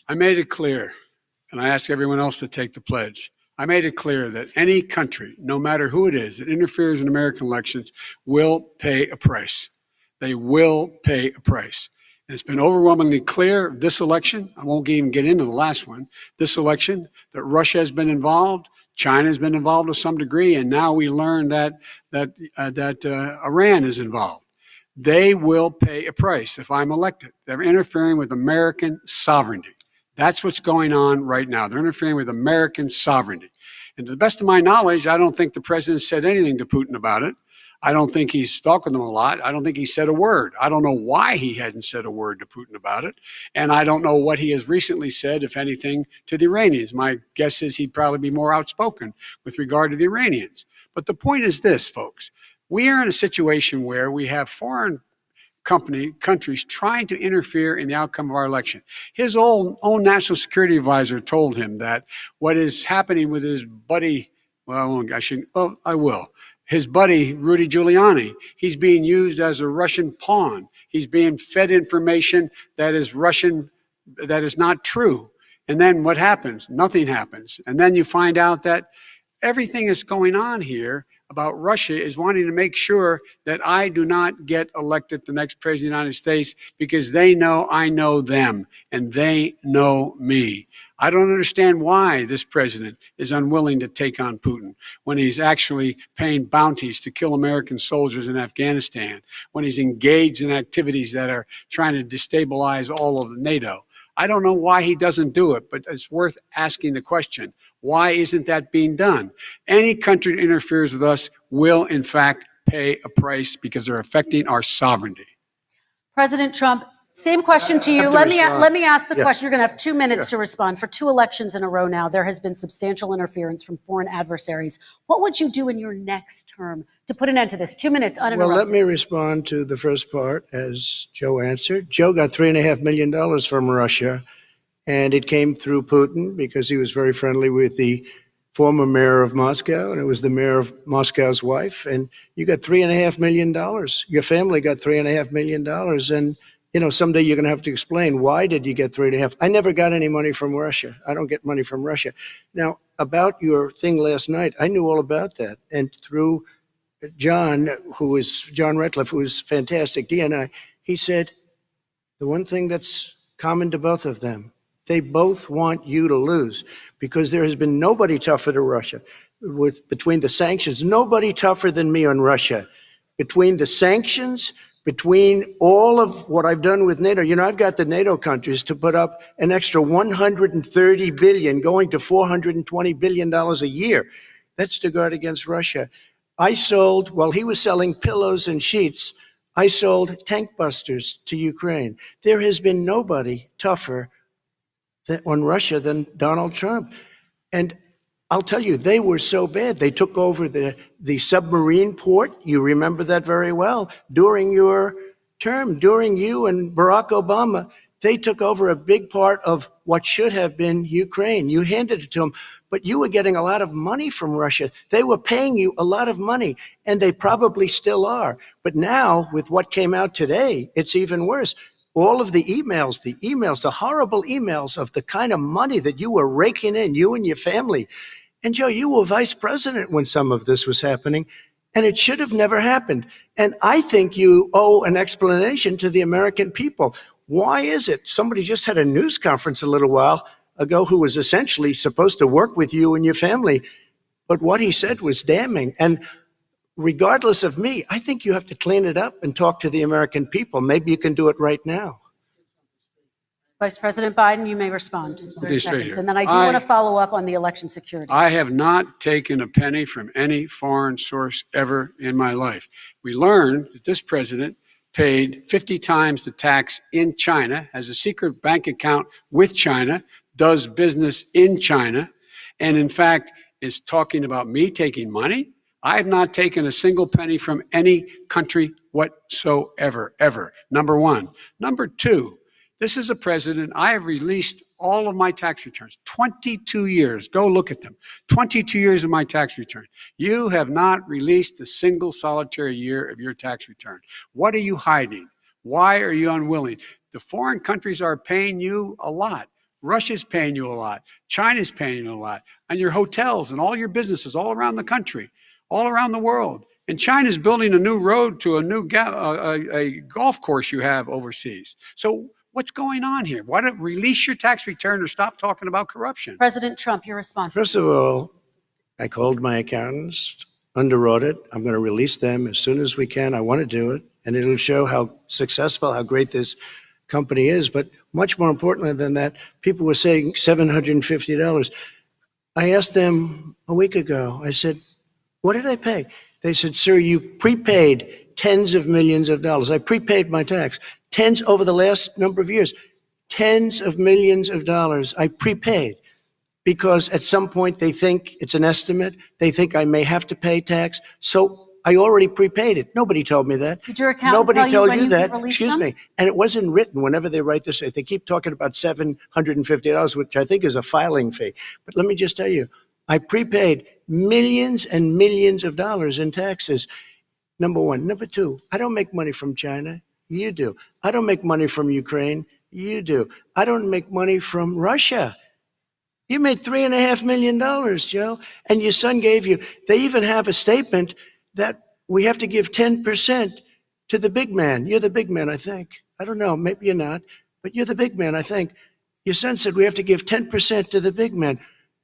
I made it clear, and I ask everyone else to take the pledge. I made it clear that any country, no matter who it is, that interferes in American elections will pay a price. They will pay a price. And it's been overwhelmingly clear this election, I won't even get into the last one, this election, that Russia has been involved, China has been involved to some degree, and now we learn that Iran is involved. They will pay a price if I'm elected. They're interfering with American sovereignty. That's what's going on right now. They're interfering with American sovereignty. And to the best of my knowledge, I don't think the president said anything to Putin about it. I don't think he's talking to them a lot. I don't think he said a word. I don't know why he hadn't said a word to Putin about it. And I don't know what he has recently said, if anything, to the Iranians. My guess is he'd probably be more outspoken with regard to the Iranians. But the point is this, folks. We are in a situation where we have foreign countries trying to interfere in the outcome of our election. His own national security advisor told him that what is happening with his buddy, I will. His buddy, Rudy Giuliani, he's being used as a Russian pawn. He's being fed information that is Russian, that is not true. And then what happens? Nothing happens. And then you find out that everything that's going on here about Russia is wanting to make sure that I do not get elected the next president of the United States because they know I know them and they know me. I don't understand why this president is unwilling to take on Putin when he's actually paying bounties to kill American soldiers in Afghanistan, when he's engaged in activities that are trying to destabilize all of NATO. I don't know why he doesn't do it, but it's worth asking the question. Why isn't that being done? Any country that interferes with us will, in fact, pay a price because they're affecting our sovereignty. President Trump, same question to you. Let me ask the question. You're going to have 2 minutes to respond. For 2 elections in a row now, there has been substantial interference from foreign adversaries. What would you do in your next term to put an end to this? 2 minutes uninterrupted. Well, let me respond to the first part as Joe answered. Joe got $3.5 million from Russia, and it came through Putin because he was very friendly with the former mayor of Moscow, and it was the mayor of Moscow's wife. And you got $3.5 million. Your family got $3.5 million. And you know, someday you're going to have to explain, why did you get 3.5? I never got any money from Russia. I don't get money from Russia. Now, about your thing last night, I knew all about that. And through John Ratcliffe, who is fantastic, DNI, he said, the one thing that's common to both of them, they both want you to lose, because there has been nobody tougher to Russia. Between the sanctions, nobody tougher than me on Russia. Between the sanctions, between all of what I've done with NATO, you know, I've got the NATO countries to put up an extra $130 billion, going to $420 billion a year. That's to guard against Russia. I sold, while he was selling pillows and sheets, I sold tank busters to Ukraine. There has been nobody tougher on Russia than Donald Trump. And I'll tell you, they were so bad. They took over the submarine port. You remember that very well. During your term, during you and Barack Obama, they took over a big part of what should have been Ukraine. You handed it to them, but you were getting a lot of money from Russia. They were paying you a lot of money, and they probably still are. But now, with what came out today, it's even worse. All of the emails, the horrible emails of the kind of money that you were raking in, you and your family. And Joe, you were vice president when some of this was happening, and it should have never happened. And I think you owe an explanation to the American people. Why is it? Somebody just had a news conference a little while ago who was essentially supposed to work with you and your family, but what he said was damning. And regardless of me, I think you have to clean it up and talk to the American people. Maybe you can do it right now. Vice President Biden, you may respond. 30 seconds. And then I do want to follow up on the election security. I have not taken a penny from any foreign source ever in my life. We learned that this president paid 50 times the tax in China, has a secret bank account with China, does business in China, and in fact is talking about me taking money. I have not taken a single penny from any country whatsoever, ever. Number one. Number two, this is a president, I have released all of my tax returns, 22 years. Go look at them. 22 years of my tax return. You have not released a single solitary year of your tax return. What are you hiding? Why are you unwilling? The foreign countries are paying you a lot. Russia's paying you a lot. China's paying you a lot. And your hotels and all your businesses all around the country, all around the world. And China's building a new road to a new a golf course you have overseas. So what's going on here? Why don't release your tax return or stop talking about corruption? President Trump, your response. First of all, I called my accountants under audit. I'm going to release them as soon as we can. I want to do it, and it'll show how successful, how great this company is. But much more importantly than that, people were saying $750. I asked them a week ago, I said, what did I pay? They said, sir, you prepaid tens of millions of dollars. I prepaid my tax. Tens over the last number of years, tens of millions of dollars I prepaid, because at some point they think it's an estimate. They think I may have to pay tax. So I already prepaid it. Nobody told me that. Did your accountant Nobody tell told when you that. could release Excuse them? me. And it wasn't written. Whenever they write this, they keep talking about $750, which I think is a filing fee. But let me just tell you, I prepaid millions and millions of dollars in taxes. Number one. Number two, I don't make money from China. You do. I don't make money from Ukraine. You do. I don't make money from Russia. You made $3.5 million, Joe, and your son gave you. They even have a statement that we have to give 10% to the big man. You're the big man, I think. I don't know, maybe you're not, but you're the big man, I think. Your son said we have to give 10% to the big man.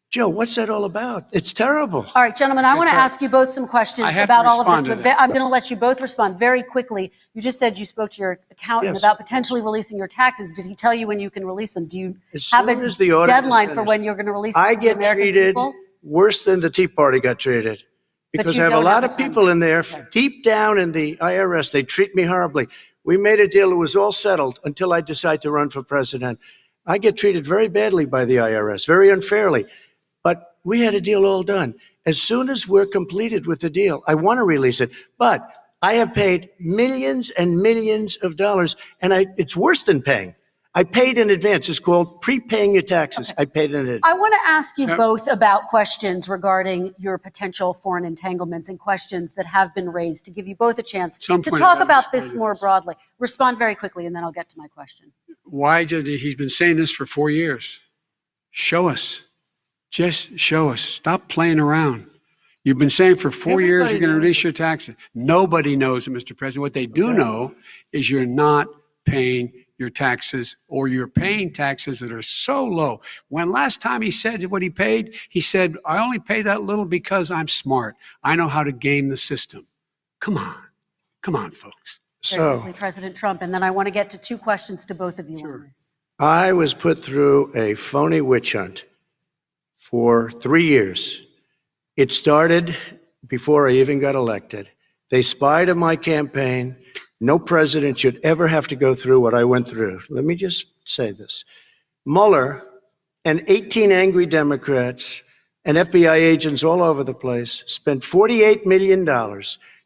Joe, what's that all about? It's terrible. All right, gentlemen, I want to ask you both some questions I have to about all of this, respond to but I'm going to let you both respond very quickly. You just said you spoke to your accountant Yes. about potentially releasing your taxes. Did he tell you when you can release them? Do you As have soon a as the audit is deadline for finished. when you're going to release them I to the get American treated people? worse than the Tea Party got treated. Because you I have a don't lot have of a time. people in there, deep down in the IRS, they treat me horribly. We made a deal, it was all settled until I decide to run for president. I get treated very badly by the IRS, very unfairly. But we had a deal all done. As soon as we're completed with the deal, I want to release it. But I have paid millions and millions of dollars, and it's worse than paying. I paid in advance. It's called prepaying your taxes. I paid in advance. I want to ask you Yep. both about questions regarding your potential foreign entanglements and questions that have been raised to give you both a chance Some to point talk about about this responding more to this. broadly. Respond very quickly, and then I'll get to my question. Why did he's been saying this for 4 years? Show us. Just show us. Stop playing around. You've been saying for 4 years Everybody you're going to knows release your taxes. Nobody knows it, Mr. President. What they do know is you're not paying your taxes, or you're paying taxes that are so low. When last time he said what he paid, he said, I only pay that little because I'm smart. I know how to game the system. Come on. Come on, folks. Very So quickly, President Trump, and then I want to get to two questions to both of you Sure. on this. I was put through a phony witch hunt for 3 years. It started before I even got elected. They spied on my campaign. No president should ever have to go through what I went through. Let me just say this. Mueller and 18 angry Democrats and FBI agents all over the place spent $48 million.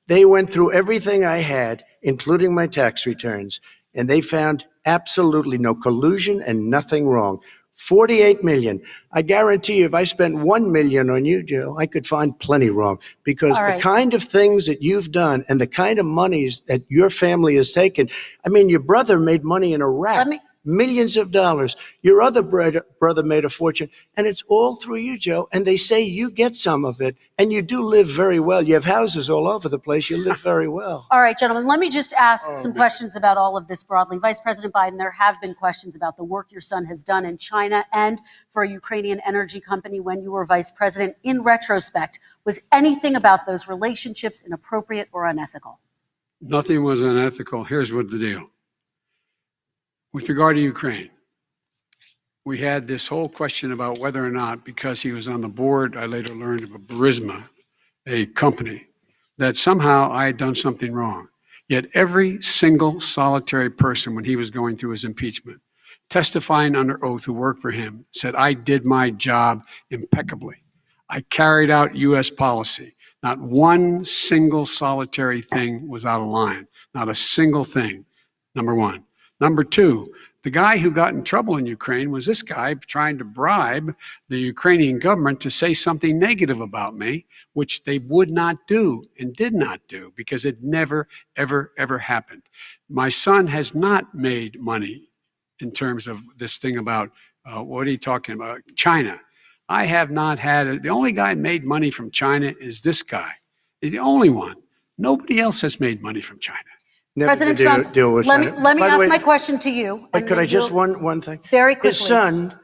They went through everything I had, including my tax returns, and they found absolutely no collusion and nothing wrong. 48 million. I guarantee you, if I spent 1 million on you, Joe, I could find plenty wrong, because All the right. kind of things that you've done and the kind of monies that your family has taken. I mean, your brother made money in Iraq. Let me- Millions of dollars. Your other brother made a fortune, and it's all through you, Joe. And they say you get some of it, and you do live very well. You have houses all over the place. You live very well. All right, gentlemen, let me just ask some questions about all of this broadly. Vice President Biden, there have been questions about the work your son has done in China and for a Ukrainian energy company when you were vice president. In retrospect, was anything about those relationships inappropriate or unethical? Nothing was unethical. Here's what the deal. With regard to Ukraine, we had this whole question about whether or not, because he was on the board, I later learned of a Burisma, a company, that somehow I had done something wrong. Yet every single solitary person, when he was going through his impeachment, testifying under oath who worked for him, said, I did my job impeccably. I carried out U.S. policy. Not one single solitary thing was out of line. Not a single thing, number one. Number two, the guy who got in trouble in Ukraine was this guy trying to bribe the Ukrainian government to say something negative about me, which they would not do and did not do, because it never, ever, ever happened. My son has not made money in terms of this thing about, what are you talking about? China. I have not had, the only guy made money from China is this guy. He's the only one. Nobody else has made money from China. Never President to Trump, deal with let me China. let me By the ask way, my question to you. But and could then I just you'll- one thing? Very quickly. His son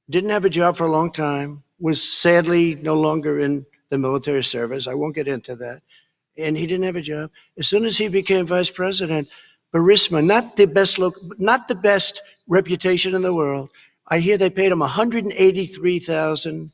didn't have a job for a long time, was sadly no longer in the military service. I won't get into that. And he didn't have a job. As soon as he became vice president, Burisma, not the best reputation in the world. I hear they paid him $183,000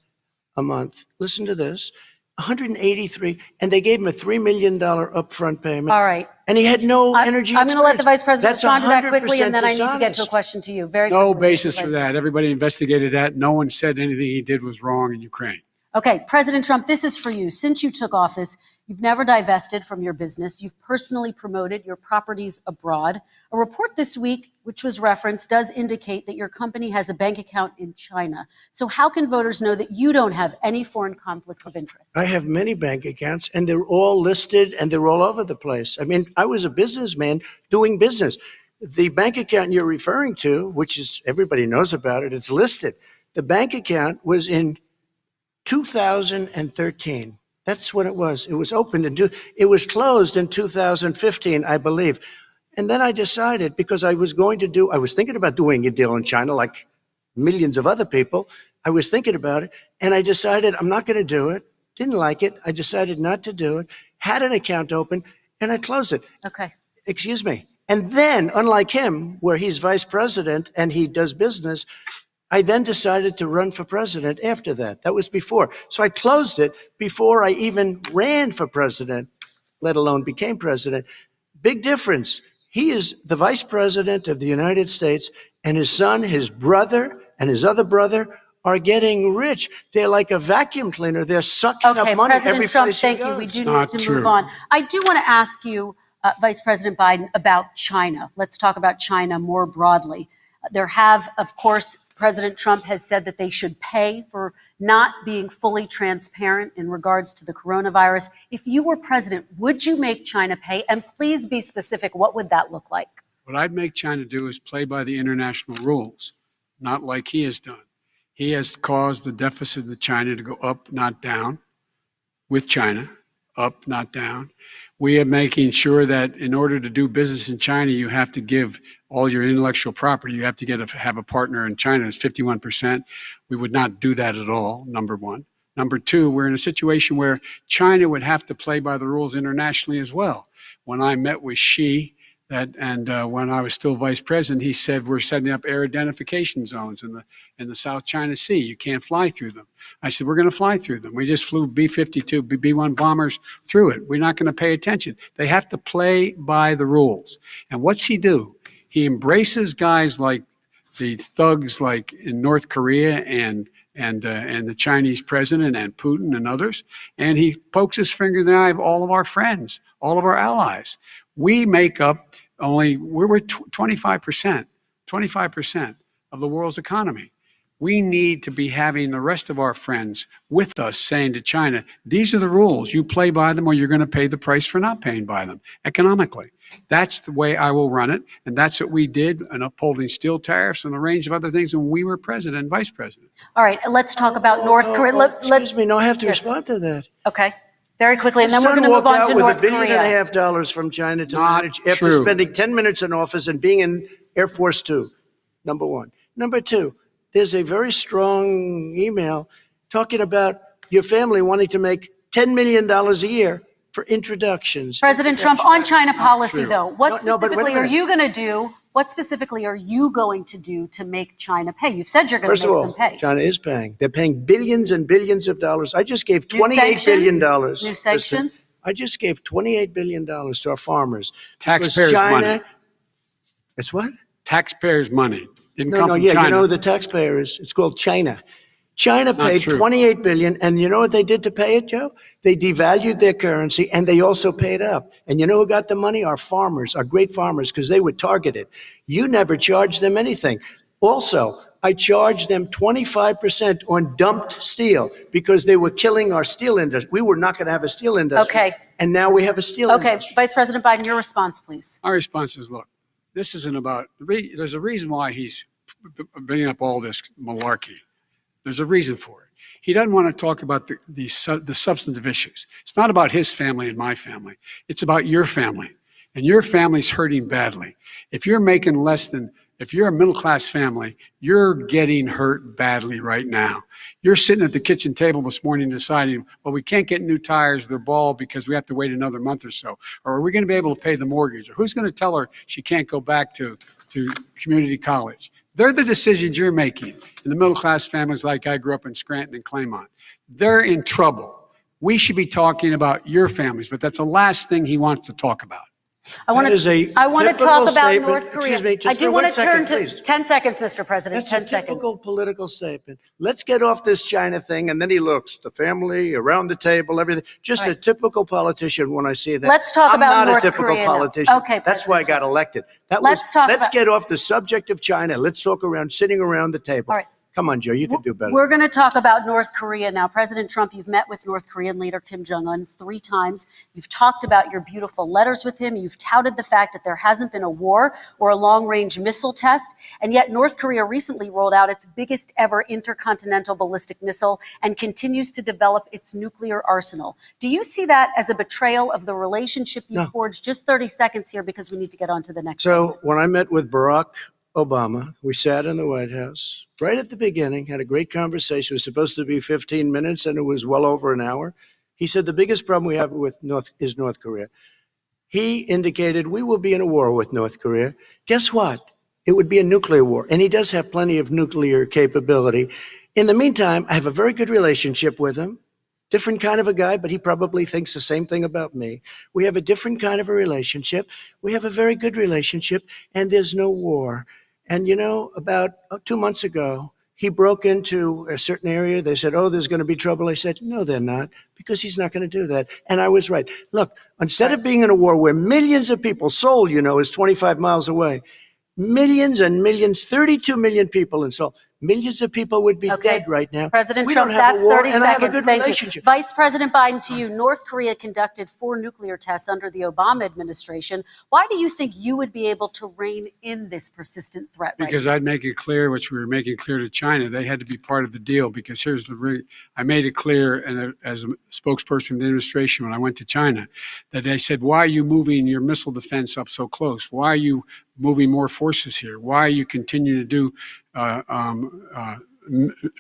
a month. Listen to this. 183, and they gave him a $3 million upfront payment. All right. And he had no energy. I'm going to let the vice president That's respond to that quickly, 100% and then I need to get to a dishonest. question to you. Very No quickly, Mr. basis Vice for that. Everybody investigated that. No one said anything he did was wrong in Ukraine. Okay, President Trump, this is for you. Since you took office, you've never divested from your business. You've personally promoted your properties abroad. A report this week, which was referenced, does indicate that your company has a bank account in China. So how can voters know that you don't have any foreign conflicts of interest? I have many bank accounts, and they're all listed, and they're all over the place. I mean, I was a businessman doing business. The bank account you're referring to, which is everybody knows about it, it's listed. The bank account was in 2013. That's when it was. It was opened it was closed in 2015, I believe. And then I decided, because I was thinking about doing a deal in China like millions of other people. I was thinking about it, and I decided I'm not going to do it. Didn't like it. I decided not to do it. Had an account open, and I closed it. Okay. Excuse me. And then, unlike him, where he's vice president and he does business, I then decided to run for president after that. That was before. So I closed it before I even ran for president, let alone became president. Big difference. He is the vice president of the United States, and his son, his brother, and his other brother are getting rich. They're like a vacuum cleaner. They're sucking Okay, up money every President Trump, place he thank you. goes. We do Not need to true. move on. I do want to ask you, Vice President Biden, about China. Let's talk about China more broadly. There have, of course, President Trump has said that they should pay for not being fully transparent in regards to the coronavirus. If you were president, would you make China pay? And please be specific. What would that look like? What I'd make China do is play by the international rules, not like he has done. He has caused the deficit of China to go up, not down, with China, up, not down. We are making sure that in order to do business in China, you have to give all your intellectual property. You have to have a partner in China. It's 51%. We would not do that at all, number one. Number two, we're in a situation where China would have to play by the rules internationally as well. When I met with Xi, when I was still vice president, he said we're setting up air identification zones in the South China Sea. You can't fly through them. I said we're going to fly through them. We just flew B-52, B-1 bombers through it. We're not going to pay attention. They have to play by the rules. And what's he do? He embraces guys like the thugs like in North Korea and the Chinese president and Putin and others, and he pokes his finger in the eye of all of our friends, all of our allies. We make up we're 25% of the world's economy. We need to be having the rest of our friends with us saying to China, these are the rules. You play by them or you're going to pay the price for not paying by them economically. That's the way I will run it. And that's what we did in upholding steel tariffs and a range of other things when we were president and vice president. All right, let's talk about North Korea. Excuse me, no, I have to respond to that. Okay, very quickly, and then His we're son going to move walked on out to with North $1.5 billion Korea. from China to Not manage after true. spending 10 minutes in office and being in Air Force Two, number one. Number two, there's a very strong email talking about your family wanting to make $10 million a year for introductions. President Trump, on China policy, true. though, what No, but wait a specifically are minute. you going to do? What specifically are you going to do to make China pay? You've said you're going First to of make all, them pay. China is paying. They're paying billions and billions of dollars. I just gave New $28 billion. sanctions? New sanctions? I just gave $28 billion to our farmers. Because Taxpayers' China, money. It's what? Taxpayers' money. Didn't No, come no, from yeah, China. you know who the taxpayer is. It's called China. China paid true. $28 billion, and you know what they did to pay it, Joe? They devalued their currency, and they also paid up. And you know who got the money? Our farmers, our great farmers, because they were targeted. You never charged them anything. Also, I charged them 25% on dumped steel because they were killing our steel industry. We were not going to have a steel industry. Okay. And now we have a steel Okay, industry. Vice President Biden, your response, please. Our response is, look, this isn't about, there's a reason why he's bringing up all this malarkey. There's a reason for it. He doesn't want to talk about the substantive issues. It's not about his family and my family. It's about your family. And your family's hurting badly. If you're a middle-class family, you're getting hurt badly right now. You're sitting at the kitchen table this morning deciding, well, we can't get new tires, they're bald because we have to wait another month or so. Or are we going to be able to pay the mortgage? Or who's going to tell her she can't go back to community college? They're the decisions you're making in the middle-class families like I grew up in Scranton and Claymont. They're in trouble. We should be talking about your families, but that's the last thing he wants to talk about. I want That is a to talk typical about statement. North Korea. Excuse me, just I do for want 1 to turn second, to please. 10 seconds, Mr. President. That's 10 a seconds. typical political statement. Let's get off this China thing, and then he looks, the family, around the table, everything. Just a typical politician when I see that. Let's talk I'm about not North a typical Korea now. politician. Okay, That's why I President got elected. Let's talk let's about- get off the subject of China. Let's talk sitting around the table. All right. Come on, Joe, you can do better. We're going to talk about North Korea now. President Trump, you've met with North Korean leader Kim Jong-un 3 times. You've talked about your beautiful letters with him. You've touted the fact that there hasn't been a war or a long-range missile test. And yet North Korea recently rolled out its biggest ever intercontinental ballistic missile and continues to develop its nuclear arsenal. Do you see that as a betrayal of the relationship you forged? Just 30 seconds here because we need to get on to the next. So when I met with Barack Obama, we sat in the White House right at the beginning, had a great conversation. It was supposed to be 15 minutes and it was well over an hour. He said the biggest problem we have with North Korea. He indicated we will be in a war with North Korea. Guess what? It would be a nuclear war. And he does have plenty of nuclear capability. In the meantime, I have a very good relationship with him. Different kind of a guy, but he probably thinks the same thing about me. We have a different kind of a relationship. We have a very good relationship, and there's no war. And you know, about 2 months ago, he broke into a certain area. They said, oh, there's going to be trouble. I said, no, they're not, because he's not going to do that. And I was right. Look, instead of being in a war where millions of people, Seoul, you know, is 25 miles away, millions and millions, 32 million people in Seoul. Millions of people would be dead right now. President Trump, that's 30 seconds. Thank you. Vice President Biden, to you. North Korea conducted 4 nuclear tests under the Obama administration. Why do you think you would be able to rein in this persistent threat? Because I'd make it clear, which we were making clear to China, they had to be part of the deal. Because here's the I made it clear, and as a spokesperson of the administration when I went to China, that they said, why are you moving your missile defense up so close? Why are you moving more forces here? Why are you continuing to do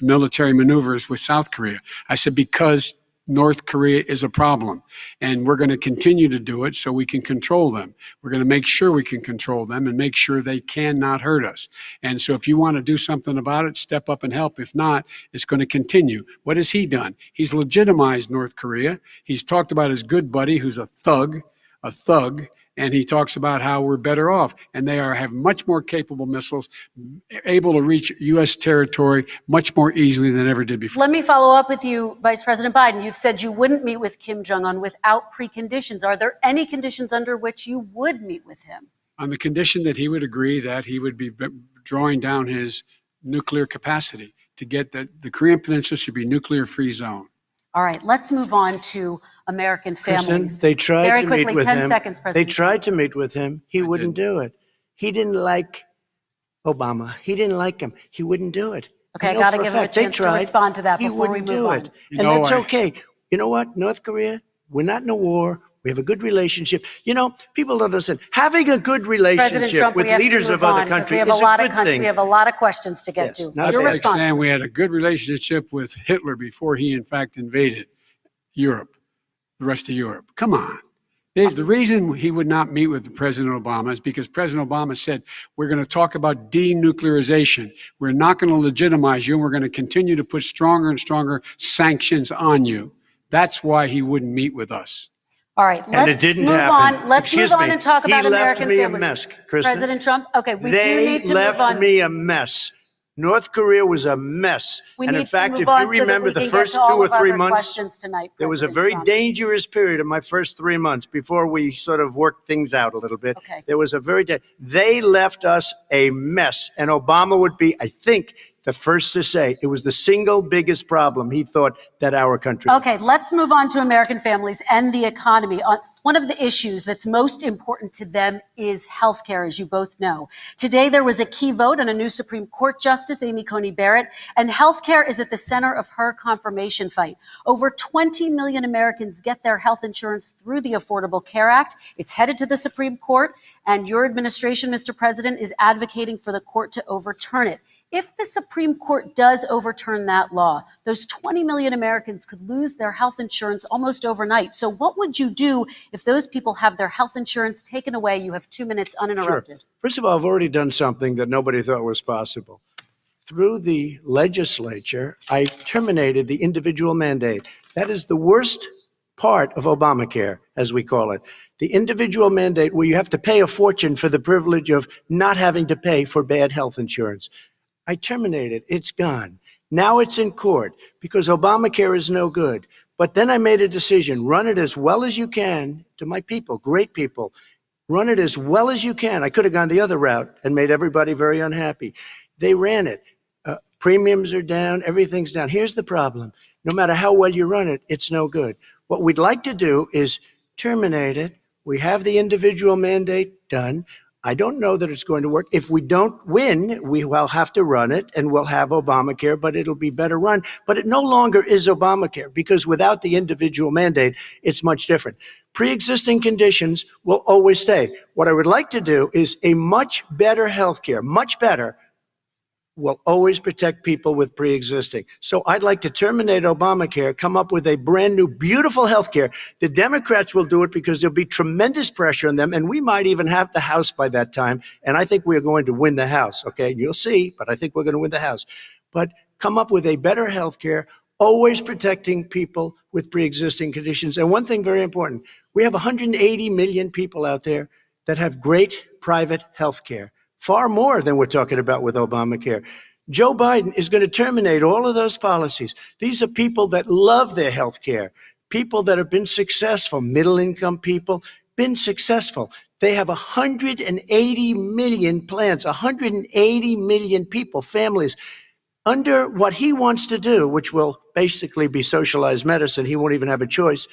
military maneuvers with South Korea? I said, because North Korea is a problem, and we're going to continue to do it so we can control them. We're going to make sure we can control them and make sure they cannot hurt us. And so if you want to do something about it, step up and help. If not, it's going to continue. What has he done? He's legitimized North Korea. He's talked about his good buddy who's a thug, and he talks about how we're better off, and they have much more capable missiles, able to reach U.S. territory much more easily than ever did before. Let me follow up with you, Vice President Biden. You've said you wouldn't meet with Kim Jong-un without preconditions. Are there any conditions under which you would meet with him? On the condition that he would agree that he would be drawing down his nuclear capacity to get that the Korean Peninsula should be a nuclear-free zone. All right, let's move on to American families. Kristen, they tried Very to quickly, meet with 10 him. seconds, President. They tried to meet with him. He wouldn't do it. He didn't like Obama. He didn't like him. He wouldn't do it. Okay, I got to give him a chance to respond to that before we move on. And that's okay. You know what, North Korea, we're not in a war. We have a good relationship. You know, people don't understand. Having a good relationship with leaders of other countries is a good thing. We have a lot of questions to get to. That's like saying we had a good relationship with Hitler before he, in fact, invaded Europe, the rest of Europe. Come on. The reason he would not meet with President Obama is because President Obama said, we're going to talk about denuclearization. We're not going to legitimize you, and we're going to continue to put stronger and stronger sanctions on you. That's why he wouldn't meet with us. All right, let's move on. Let's move on and talk about American families. He left me a mess, Kristen. President Trump, okay, we do need to move on. They left me a mess. North Korea was a mess. And in fact, if you remember the first 2 or 3 months, there was a very dangerous period in my first 3 months before we sort of worked things out a little bit. There was a they left us a mess. And Obama would be, I think, the first to say it was the single biggest problem he thought that our country. Okay, let's move on to American families and the economy. One of the issues that's most important to them is health care, as you both know. Today, there was a key vote on a new Supreme Court Justice, Amy Coney Barrett, and health care is at the center of her confirmation fight. Over 20 million Americans get their health insurance through the Affordable Care Act. It's headed to the Supreme Court, and your administration, Mr. President, is advocating for the court to overturn it. If the Supreme Court does overturn that law, those 20 million Americans could lose their health insurance almost overnight. So what would you do if those people have their health insurance taken away? You have 2 minutes uninterrupted. Sure. First of all, I've already done something that nobody thought was possible. Through the legislature, I terminated the individual mandate. That is the worst part of Obamacare, as we call it. The individual mandate where you have to pay a fortune for the privilege of not having to pay for bad health insurance. I terminated. It's gone. Now it's in court because Obamacare is no good. But then I made a decision. Run it as well as you can to my people, great people. Run it as well as you can. I could have gone the other route and made everybody very unhappy. They ran it. Premiums are down. Everything's down. Here's the problem. No matter how well you run it, it's no good. What we'd like to do is terminate it. We have the individual mandate done. I don't know that it's going to work. If we don't win, we will have to run it, and we'll have Obamacare, but it'll be better run. But it no longer is Obamacare, because without the individual mandate, it's much different. Pre-existing conditions will always stay. What I would like to do is a much better healthcare, much better, will always protect people with pre-existing. So I'd like to terminate Obamacare, come up with a brand new, beautiful health care. The Democrats will do it because there'll be tremendous pressure on them, and we might even have the House by that time. And I think we're going to win the House, okay? You'll see, but I think we're going to win the House. But come up with a better health care, always protecting people with pre-existing conditions. And one thing very important, we have 180 million people out there that have great private health care. Far more than we're talking about with Obamacare. Joe Biden is going to terminate all of those policies. These are people that love their health care, people that have been successful, middle-income people, been successful. They have 180 million plans, 180 million people, families. Under what he wants to do, which will basically be socialized medicine, he won't even have a choice.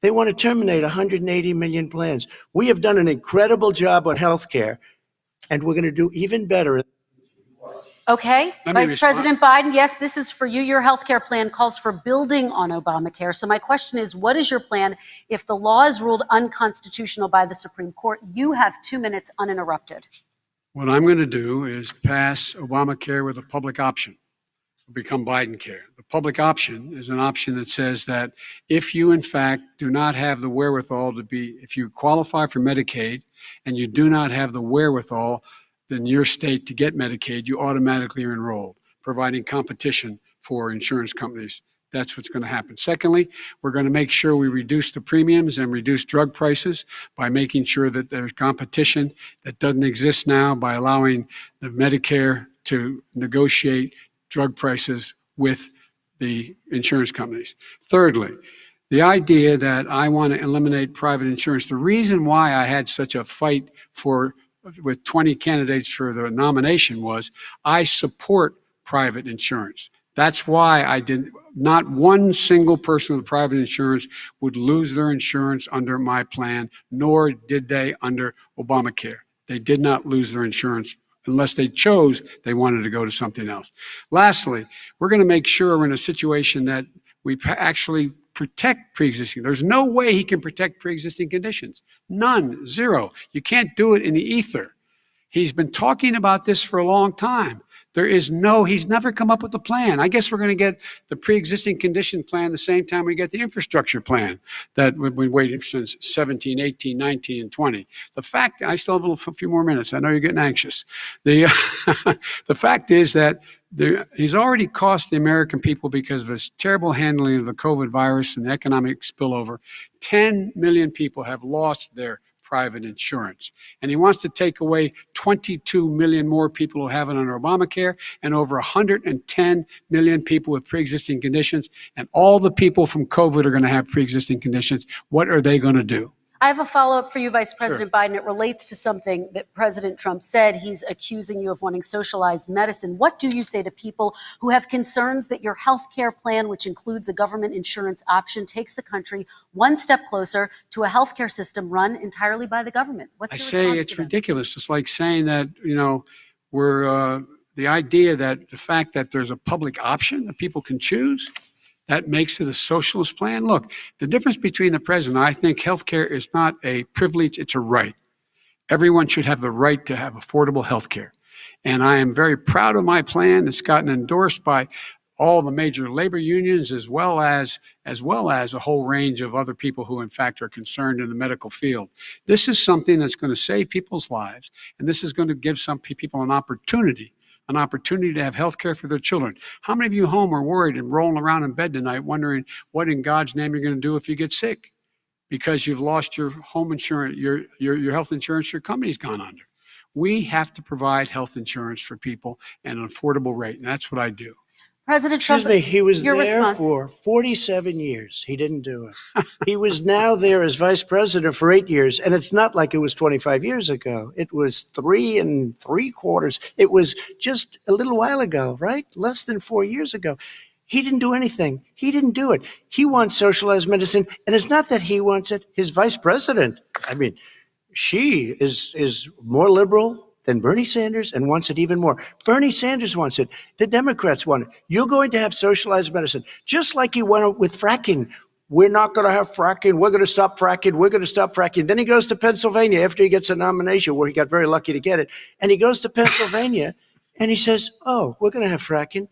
They want to terminate 180 million plans. We have done an incredible job on health care, and we're going to do even better. Okay, Vice President Biden, yes, this is for you. Your healthcare plan calls for building on Obamacare. So my question is, what is your plan if the law is ruled unconstitutional by the Supreme Court? You have 2 minutes uninterrupted. What I'm going to do is pass Obamacare with a public option. It'll become Biden care. The public option is an option that says that if you, in fact, do not have the wherewithal to be, if you qualify for Medicaid and you do not have the wherewithal in your state to get Medicaid, you automatically are enrolled, providing competition for insurance companies. That's what's going to happen. Secondly, we're going to make sure we reduce the premiums and reduce drug prices by making sure that there's competition that doesn't exist now, by allowing the Medicare to negotiate drug prices with the insurance companies. Thirdly, the idea that I want to eliminate private insurance, the reason why I had such a fight with 20 candidates for the nomination was I support private insurance. That's why I didn't, not one single person with private insurance would lose their insurance under my plan, nor did they under Obamacare. They did not lose their insurance unless they chose they wanted to go to something else. Lastly, we're going to make sure we're in a situation that we actually protect pre-existing. There's no way he can protect pre-existing conditions. None, zero. You can't do it in the ether. He's been talking about this for a long time. He's never come up with a plan. I guess we're going to get the pre-existing condition plan the same time we get the infrastructure plan that we've been waiting since 17, 18, 19, and 20. The fact, I still have a few more minutes. I know you're getting anxious. The fact is that he's already cost the American people, because of his terrible handling of the COVID virus and the economic spillover, 10 million people have lost their private insurance. And he wants to take away 22 million more people who have it under Obamacare, and over 110 million people with pre-existing conditions. And all the people from COVID are going to have pre-existing conditions. What are they going to do? I have a follow-up for you, Vice President Biden. It relates to something that President Trump said. He's accusing you of wanting socialized medicine. What do you say to people who have concerns that your health care plan, which includes a government insurance option, takes the country one step closer to a health care system run entirely by the government? What's your response to say it's ridiculous. It's like saying that, the idea that the fact that there's a public option that people can choose, that makes it a socialist plan. Look, the difference between the president, I think healthcare is not a privilege, it's a right. Everyone should have the right to have affordable healthcare. And I am very proud of my plan. It's gotten endorsed by all the major labor unions, as well as a whole range of other people who, in fact, are concerned in the medical field. This is something that's going to save people's lives, and this is going to give some people an opportunity to have health care for their children. How many of you home are worried and rolling around in bed tonight wondering what in God's name you're going to do if you get sick because you've lost your home insurance, your health insurance your company's gone under? We have to provide health insurance for people at an affordable rate, and that's what I do. President Trump, Excuse me, he was your there response. for 47 years. He didn't do it. He was now there as vice president for 8 years. And it's not like it was 25 years ago. It was 3 3/4. It was just a little while ago, right? Less than 4 years ago. He didn't do anything. He didn't do it. He wants socialized medicine. And it's not that he wants it. His vice president, I mean, she is more liberal than Bernie Sanders and wants it even more. Bernie Sanders wants it. The Democrats want it. You're going to have socialized medicine, just like you went with fracking. We're not going to have fracking. We're going to stop fracking. We're going to stop fracking. Then he goes to Pennsylvania after he gets a nomination, where he got very lucky to get it. And he goes to Pennsylvania and he says, oh, we're going to have fracking.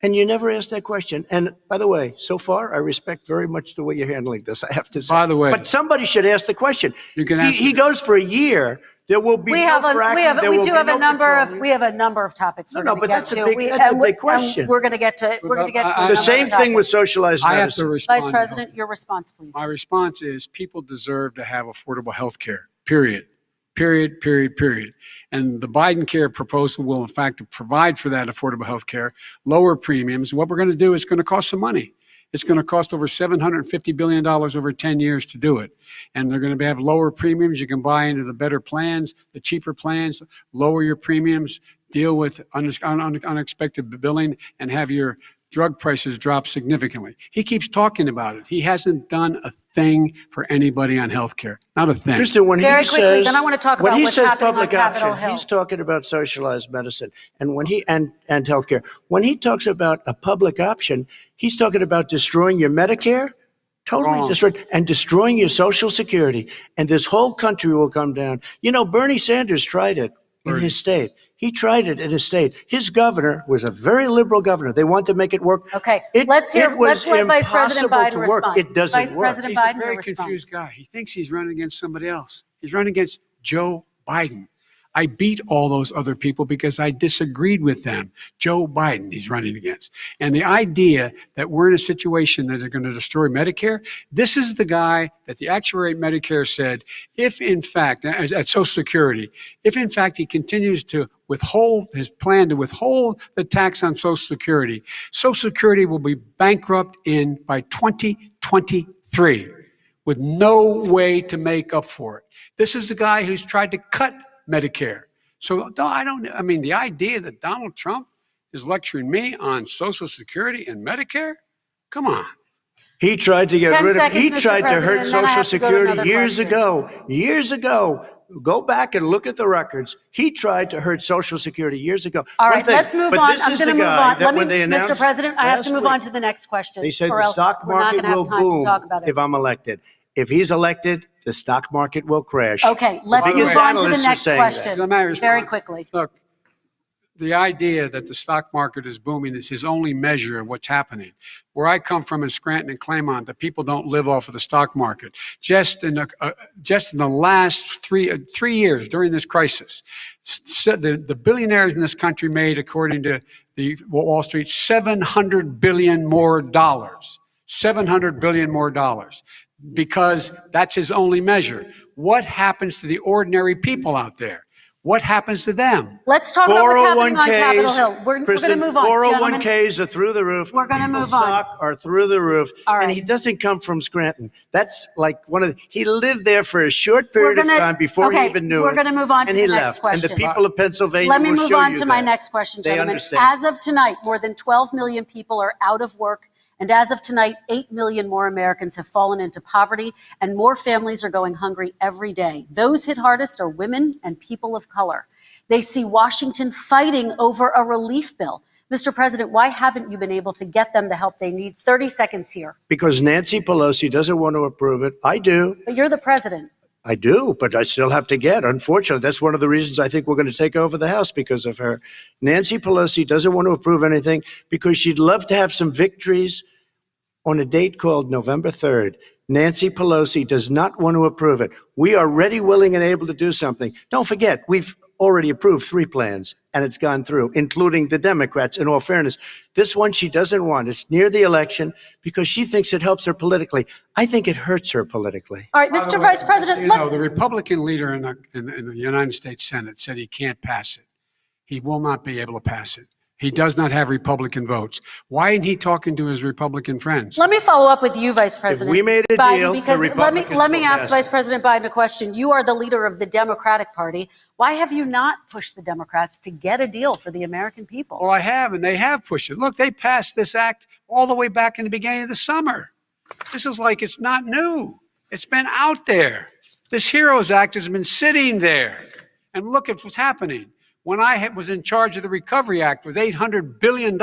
And you never asked that question. And by the way, so far, I respect very much the way you're handling this, I have to say. By the way, but somebody should ask the question. You can ask he goes for a year. There will be no fracking. We have a number of topics we're No, going to but get that's to. a big question. We're going to get to. We're going to get to. It's the same thing with socialized I have to medicine. respond. Vice President, your response, please. My response is people deserve to have affordable health care, period. Period, period, period. And the Biden care proposal will, in fact, provide for that affordable health care, lower premiums. What we're going to do is going to cost some money. It's going to cost over $750 billion over 10 years to do it. And they're going to have lower premiums. You can buy into the better plans, the cheaper plans, lower your premiums, deal with unexpected billing, and have your drug prices drop significantly. He keeps talking about it. He hasn't done a thing for anybody on health care. Not a thing. Kristen, when Very he quickly, says, then I want to talk when about he what's says happening on public Capitol option, Hill. he's talking about socialized medicine. And when he and healthcare, when he talks about a public option, he's talking about destroying your Medicare, totally Wrong. destroyed, and destroying your Social Security. And this whole country will come down. You know, Bernie Sanders tried it in his state. He tried it in his state. His governor was a very liberal governor. They want to make it work. Okay, Let's let Vice President Biden to work. respond. It doesn't Vice work. President He's Biden, a very your confused response. guy. He thinks he's running against somebody else. He's running against Joe Biden. I beat all those other people because I disagreed with them. Joe Biden he's running against. And the idea that we're in a situation that they're going to destroy Medicare, this is the guy that the actuary at Medicare said, if in fact, at Social Security, if in fact he continues to withhold his plan to withhold the tax on Social Security will be bankrupt by 2023 with no way to make up for it. This is the guy who's tried to cut Medicare. So the idea that Donald Trump is lecturing me on Social Security and Medicare, come on. He tried to get 10 rid of, seconds, he Mr. tried to President, hurt and then I Social have to go to Security another years question. Years ago. Go back and look at the records. He tried to hurt Social Security years ago. All One right, thing, let's move but on. this I'm is going to the move guy on. that when they Mr. announced President, I have last to move week, on to the next question. They said or the else stock we're not market going to have will time to boom talk about it. if I'm elected. If he's elected, the stock market will crash. Okay, let's The move biggest on to the analysts are next saying question. Let me respond. Very quickly. Look, the idea that the stock market is booming is his only measure of what's happening. Where I come from in Scranton and Claymont, the people don't live off of the stock market. Just in the last three years during this crisis, the billionaires in this country made, according to the Wall Street, $700 billion more dollars. $700 billion more dollars, because that's his only measure. What happens to the ordinary people out there? What happens to them? Let's talk about what's happening on Capitol Hill. We're going to move on, 401ks are through the roof. We're gonna People's move on. Stock are through the roof. All right. And he doesn't come from Scranton. That's like he lived there for a short period of time before he even knew it. We're going to move on to and the he next left. question. And the people of Pennsylvania Let me will move show on you to my that. next question, They gentlemen. understand. As of tonight, more than 12 million people are out of work. And as of tonight, 8 million more Americans have fallen into poverty, and more families are going hungry every day. Those hit hardest are women and people of color. They see Washington fighting over a relief bill. Mr. President, why haven't you been able to get them the help they need? 30 seconds here. Because Nancy Pelosi doesn't want to approve it. I do. But you're the president. I do, but I still have to get. Unfortunately, that's one of the reasons I think we're going to take over the House, because of her. Nancy Pelosi doesn't want to approve anything because she'd love to have some victories on a date called November 3rd. Nancy Pelosi does not want to approve it. We are ready, willing, and able to do something. Don't forget, we've already approved 3 plans, and it's gone through, including the Democrats, in all fairness. This one she doesn't want. It's near the election because she thinks it helps her politically. I think it hurts her politically. All right, Mr. Vice President, The Republican leader in the United States Senate said he can't pass it. He will not be able to pass it. He does not have Republican votes. Why isn't he talking to his Republican friends? Let me follow up with you, Vice President we made a Biden, deal, the because Republicans let me will ask pass Vice it. President Biden a question. You are the leader of the Democratic Party. Why have you not pushed the Democrats to get a deal for the American people? Well, I have, and they have pushed it. Look, they passed this act all the way back in the beginning of the summer. This is like it's not new. It's been out there. This HEROES Act has been sitting there. And look at what's happening. When I was in charge of the Recovery Act with $800 billion,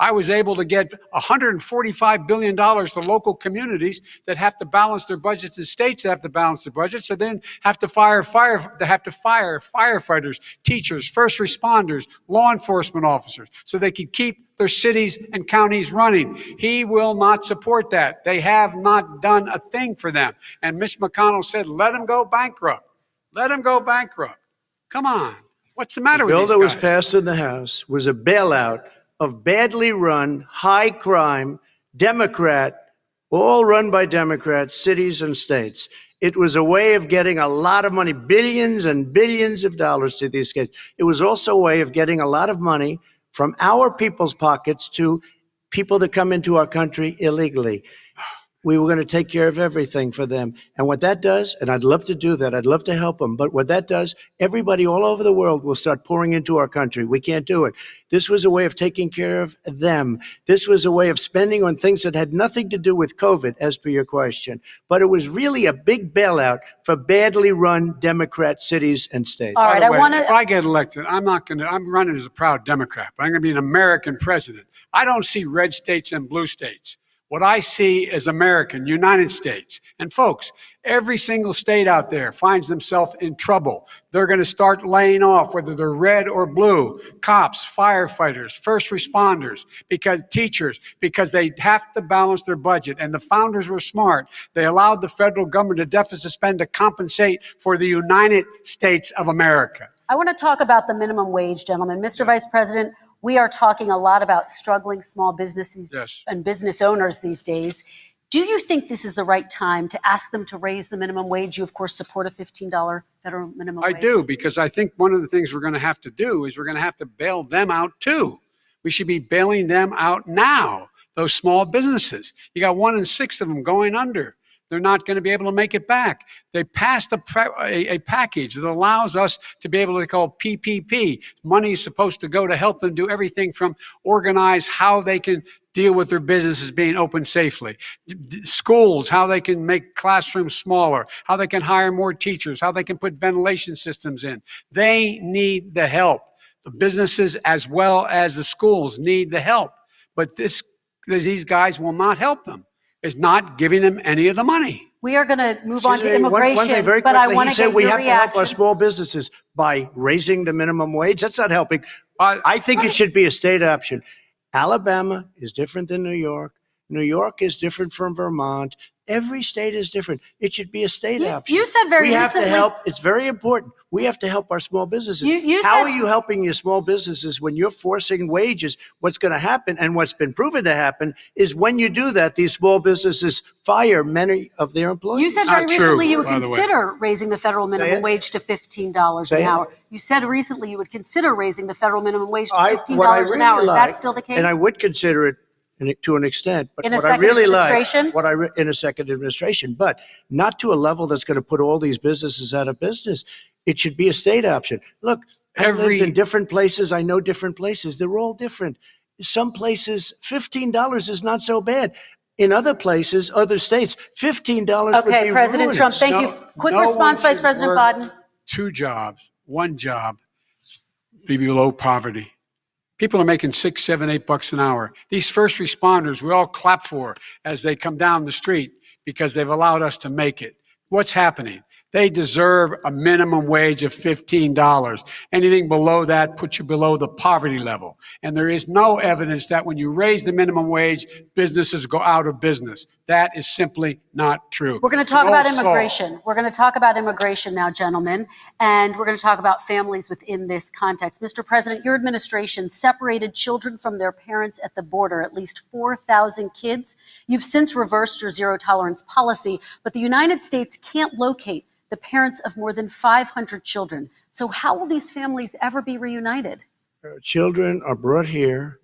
I was able to get $145 billion to local communities that have to balance their budgets and states that have to balance their budgets. So then have to fire firefighters, teachers, first responders, law enforcement officers, so they can keep their cities and counties running. He will not support that. They have not done a thing for them. And Mitch McConnell said, let them go bankrupt. Let them go bankrupt. Come on. What's the matter with these guys? The bill that was passed in the House was a bailout of badly run, high crime, Democrat, all run by Democrats, cities and states. It was a way of getting a lot of money, billions and billions of dollars to these kids. It was also a way of getting a lot of money from our people's pockets to people that come into our country illegally. We were going to take care of everything for them. And what that does, and I'd love to do that, I'd love to help them, but what that does, everybody all over the world will start pouring into our country. We can't do it. This was a way of taking care of them. This was a way of spending on things that had nothing to do with COVID, as per your question. But it was really a big bailout for badly run Democrat cities and states. All right, By the way, I want if to. I get elected, I'm running as a proud Democrat, but I'm going to be an American president. I don't see red states and blue states. What I see is American, United States. And folks, every single state out there finds themselves in trouble. They're going to start laying off, whether they're red or blue, cops, firefighters, first responders, because teachers, because they have to balance their budget. And the founders were smart. They allowed the federal government to deficit spend to compensate for the United States of America. I want to talk about the minimum wage, gentlemen. Mr. Vice President, we are talking a lot about struggling small businesses and business owners these days. Do you think this is the right time to ask them to raise the minimum wage? You, of course, support a $15 federal minimum wage. I do, because I think one of the things we're going to have to do is we're going to have to bail them out too. We should be bailing them out now, those small businesses. You got 1 in 6 of them going under. They're not going to be able to make it back. They passed a package that allows us to be able to call PPP. Money is supposed to go to help them do everything from organize how they can deal with their businesses being open safely. Schools, how they can make classrooms smaller, how they can hire more teachers, how they can put ventilation systems in. They need the help. The businesses as well as the schools need the help. But these guys will not help them. Is not giving them any of the money. We are going to move on to immigration, one thing very but I quickly, want he to get said we your have to help our reaction. small businesses by raising the minimum wage. That's not helping. I think it should be a state option. Alabama is different than New York. New York is different from Vermont. Every state is different. It should be a state option. You said very we have recently. to help. It's very important. We have to help our small businesses. You How said- are you helping your small businesses when you're forcing wages? What's going to happen, and what's been proven to happen, is when you do that, these small businesses fire many of their employees. You said very Not true, recently you would by the way. consider raising the federal minimum it. wage to $15 Say an it. hour. You said recently you would consider raising the federal minimum wage to What I $15 an really hour. Is that like, still the case? and I would consider it to an extent, but In a what I second really like, administration? in a second administration, but not to a level that's going to put all these businesses out of business. It should be a state option. Look, I've lived in different places. I know different places. They're all different. Some places, $15 is not so bad. In other places, other states, $15 would be Okay, President ruinous. Trump, thank you. Quick No response, one Vice should President work Biden. 2 jobs, 1 job, be below poverty. People are making $6, $7, $8 an hour. These first responders, we all clap for as they come down the street because they've allowed us to make it. What's happening? They deserve a minimum wage of $15. Anything below that puts you below the poverty level. And there is no evidence that when you raise the minimum wage, businesses go out of business. That is simply not true. We're going to talk about immigration. We're going to talk about immigration now, gentlemen, and we're going to talk about families within this context. Mr. President, your administration separated children from their parents at the border, at least 4,000 kids. You've since reversed your zero tolerance policy, but the United States can't locate the parents of more than 500 children. So how will these families ever be reunited? children are brought here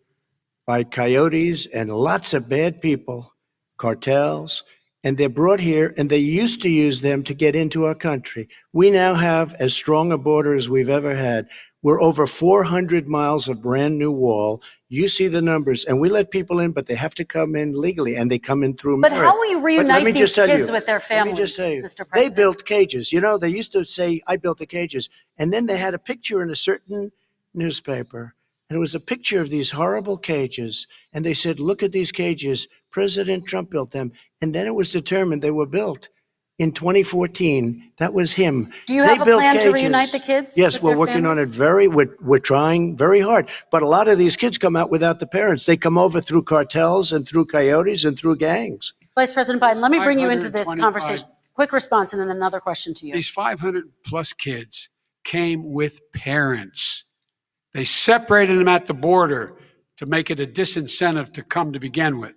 by coyotes and lots of bad people, cartels, and they're brought here, and they used to use them to get into our country. We now have as strong a border as we've ever had. We're over 400 miles of brand new wall. You see the numbers, and we let people in, but they have to come in legally, and they come in through But merit. how will you But let reunite me these just tell kids you, with their let families, me just tell you, Mr. they President? built cages. You know, they used to say, I built the cages. And then they had a picture in a certain newspaper, and it was a picture of these horrible cages. And they said, look at these cages. President Trump built them. And then it was determined they were built in 2014. That was him. Do you They have a built plan to cages. reunite the kids Yes, with we're their working on families? it we're trying very hard. But a lot of these kids come out without the parents. They come over through cartels and through coyotes and through gangs. Vice President Biden, let me bring you into this 525 conversation. Quick response and then another question to you. These 500 plus kids came with parents. They separated them at the border to make it a disincentive to come to begin with.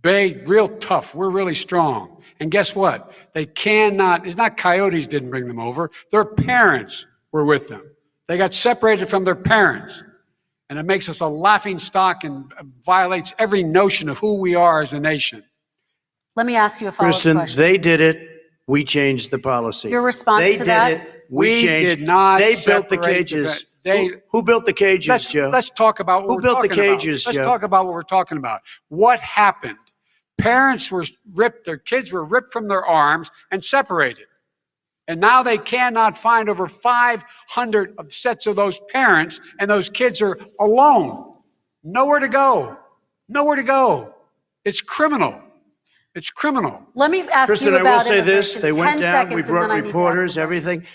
Real tough. We're really strong. And guess what? They cannot, it's not coyotes didn't bring them over. Their parents were with them. They got separated from their parents. And it makes us a laughing stock and violates every notion of who we are as a nation. Let me ask you a follow-up Kristen, question. they did it. We changed the policy. Your response they to did that? it. We changed. did not They built the separate cages. they- Who built the cages, Joe? Let's talk about what Who we're built the talking cages, about. Let's Joe? talk about what we're talking about. What happened? Parents were ripped, their kids were ripped from their arms and separated. And now they cannot find over 500 sets of those parents, and those kids are alone. Nowhere to go. Nowhere to go. It's criminal. It's criminal. Let me ask Kristen, you I will about say this. immigration. They went 10 down. seconds, We and brought then I need to ask reporters, you a question. everything.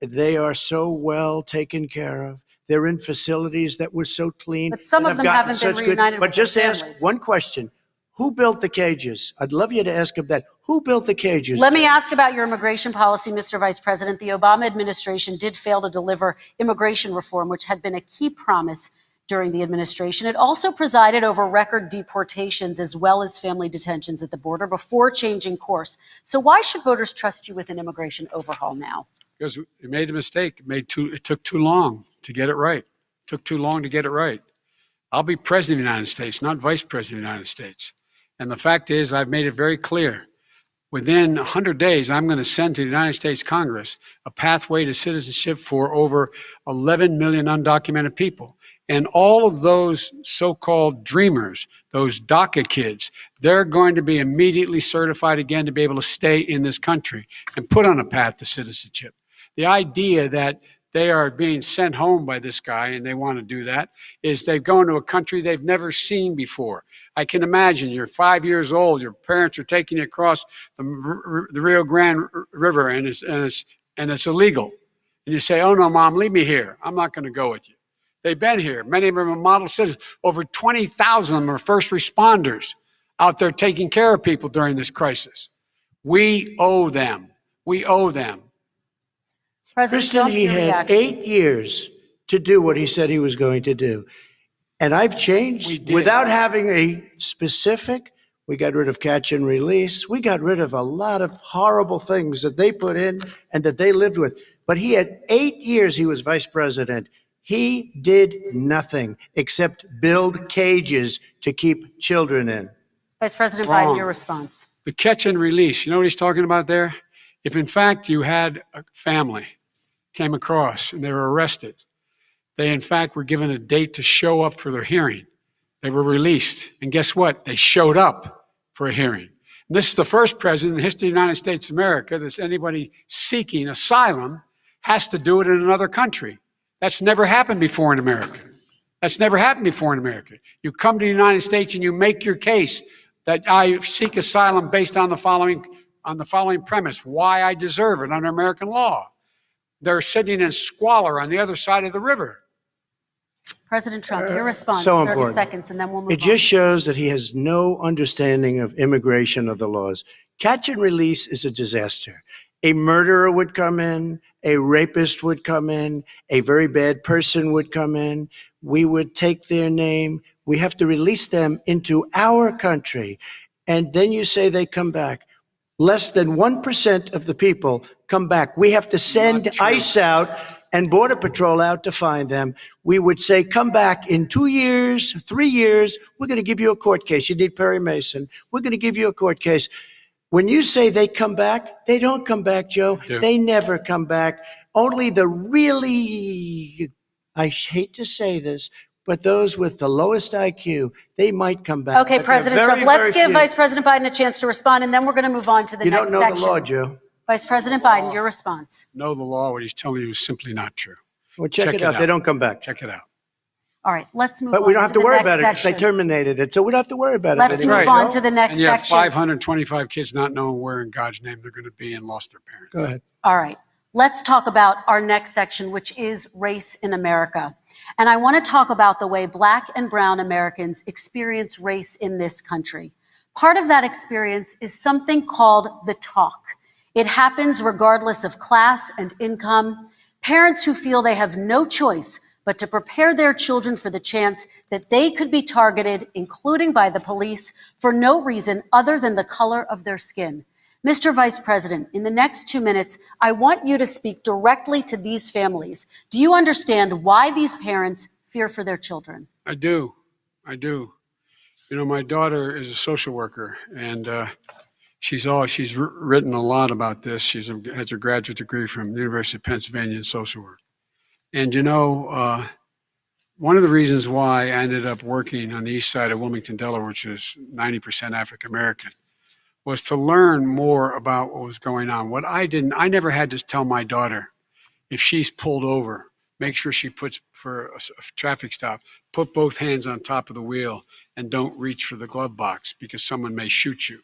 They are so well taken care of. They're in facilities that were so clean. But some and of have them gotten haven't been such good- reunited But with their just ask families. one question. Who built the cages? I'd love you to ask him that. Who built the cages? Let me ask about your immigration policy, Mr. Vice President. The Obama administration did fail to deliver immigration reform, which had been a key promise during the administration. It also presided over record deportations as well as family detentions at the border before changing course. So why should voters trust you with an immigration overhaul now? Because we made a mistake. It took too long to get it right. It took too long to get it right. I'll be president of the United States, not vice president of the United States. And the fact is, I've made it very clear. Within 100 days, I'm going to send to the United States Congress a pathway to citizenship for over 11 million undocumented people. And all of those so-called dreamers, those DACA kids, they're going to be immediately certified again to be able to stay in this country and put on a path to citizenship. The idea that they are being sent home by this guy, and they want to do that, is they've gone to a country they've never seen before. I can imagine you're 5 years old, your parents are taking you across the Rio Grande River, and it's illegal. And you say, oh no, Mom, leave me here. I'm not going to go with you. They've been here. Many of them are model citizens. Over 20,000 of them are first responders out there taking care of people during this crisis. We owe them. We owe them. President Kristen, Trump, he your had reaction. 8 years to do what he said he was going to do. And I've We changed did. without having a specific. We got rid of catch and release. We got rid of a lot of horrible things that they put in and that they lived with. But he had 8 years he was vice president. He did nothing except build cages to keep children in. Vice President Wrong. Biden, your response. The catch and release, you know what he's talking about there? If in fact you had a family came across and they were arrested, they in fact were given a date to show up for their hearing. They were released. And guess what? They showed up for a hearing. And this is the first president in the history of the United States of America that anybody seeking asylum has to do it in another country. That's never happened before in America. That's never happened before in America. You come to the United States and you make your case that I seek asylum based on the following premise, why I deserve it under American law. They're sitting in squalor on the other side of the river. President Trump, your response, so 30 important. seconds, and then we'll move It just shows that he has no understanding of immigration or the laws. Catch and release is a disaster. A murderer would come in, a rapist would come in, a very bad person would come in. We would take their name. We have to release them into our country. And then you say they come back. Less than 1% of the people come back. We have to send Not true. ICE out and Border Patrol out to find them, we would say, come back in 2 years, 3 years, we're going to give you a court case. You need Perry Mason. We're going to give you a court case. When you say they come back, they don't come back, Joe. They never come back. Only the really, I hate to say this, but those with the lowest IQ, they might come back. Okay, President Trump, let's give Vice President Biden a chance to respond, and then we're going to move on to the next section. You don't know the law, Joe. Vice President Biden, your response. Know the law, what he's telling you is simply not true. Well, check it out. They don't come back. Check it out. All right, let's move on. But we don't have to worry about it because they terminated it, so we don't have to worry about it. Let's move on to the And next you have section. 525 kids not knowing where in God's name they're going to be and lost their parents. Go ahead. All right, let's talk about our next section, which is race in America. And I want to talk about the way Black and brown Americans experience race in this country. Part of that experience is something called the talk. It happens regardless of class and income. Parents who feel they have no choice but to prepare their children for the chance that they could be targeted, including by the police, for no reason other than the color of their skin. Mr. Vice President, in the next 2 minutes, I want you to speak directly to these families. Do you understand why these parents fear for their children? I do. You know, my daughter is a social worker, and she's written a lot about this. She has her graduate degree from the University of Pennsylvania in social work. And you know, one of the reasons why I ended up working on the east side of Wilmington, Delaware, which is 90% African American, was to learn more about what was going on. I never had to tell my daughter, if she's pulled over, make sure she puts, for a traffic stop, put both hands on top of the wheel and don't reach for the glove box because someone may shoot you.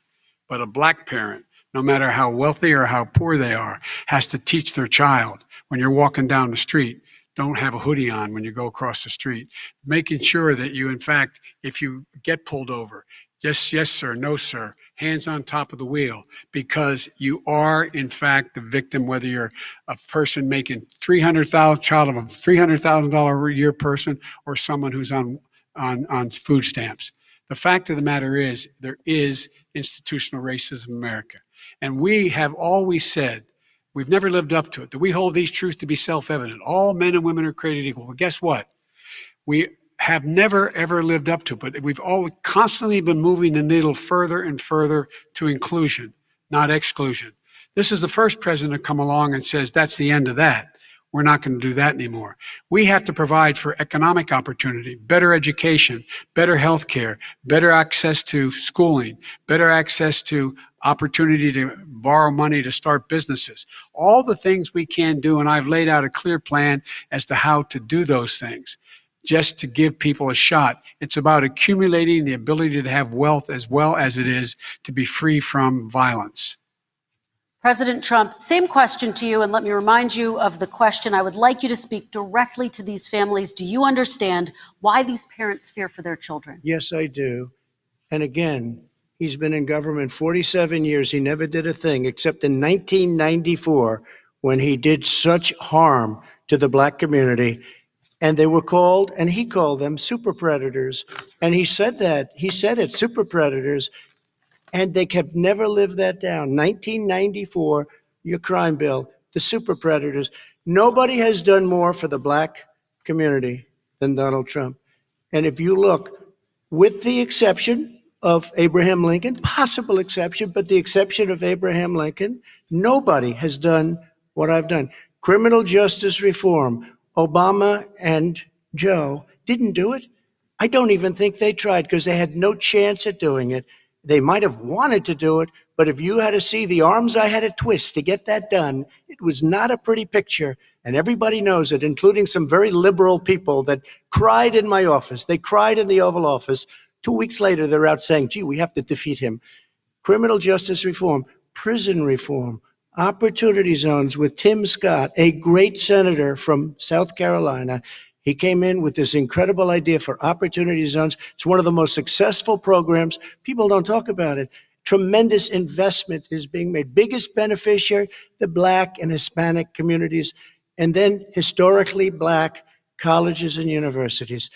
But a Black parent, no matter how wealthy or how poor they are, has to teach their child, when you're walking down the street, don't have a hoodie on when you go across the street. Making sure that you, in fact, if you get pulled over, yes, sir, no, sir, hands on top of the wheel, because you are, in fact, the victim, whether you're a person making child of a $300,000 a year person or someone who's on food stamps. The fact of the matter is, there is institutional racism in America. And we have always said, we've never lived up to it, that we hold these truths to be self-evident. All men and women are created equal. Well, guess what? We have never, ever lived up to it, but we've always constantly been moving the needle further and further to inclusion, not exclusion. This is the first president to come along and says, that's the end of that. We're not going to do that anymore. We have to provide for economic opportunity, better education, better health care, better access to schooling, better access to opportunity to borrow money to start businesses. All the things we can do, and I've laid out a clear plan as to how to do those things, just to give people a shot. It's about accumulating the ability to have wealth as well as it is to be free from violence. President Trump, same question to you, and let me remind you of the question. I would like you to speak directly to these families. Do you understand why these parents fear for their children? Yes, I do. And again, he's been in government 47 years. He never did a thing except in 1994 when he did such harm to the Black community. And they were called, and he called them super predators. And he said that. He said it, super predators. And they have never lived that down. 1994, your crime bill, the super predators. Nobody has done more for the Black community than Donald Trump. And if you look, with the exception of Abraham Lincoln, possible exception, but the exception of Abraham Lincoln, nobody has done what I've done. Criminal justice reform, Obama and Joe didn't do it. I don't even think they tried because they had no chance at doing it. They might have wanted to do it, but if you had to see the arms I had to twist to get that done, it was not a pretty picture. And everybody knows it, including some very liberal people that cried in my office. They cried in the Oval Office. 2 weeks later, they're out saying, gee, we have to defeat him. Criminal justice reform, prison reform, opportunity zones with Tim Scott, a great senator from South Carolina. He came in with this incredible idea for opportunity zones. It's one of the most successful programs. People don't talk about it. Tremendous investment is being made. Biggest beneficiary, the Black and Hispanic communities, and then historically Black colleges and universities.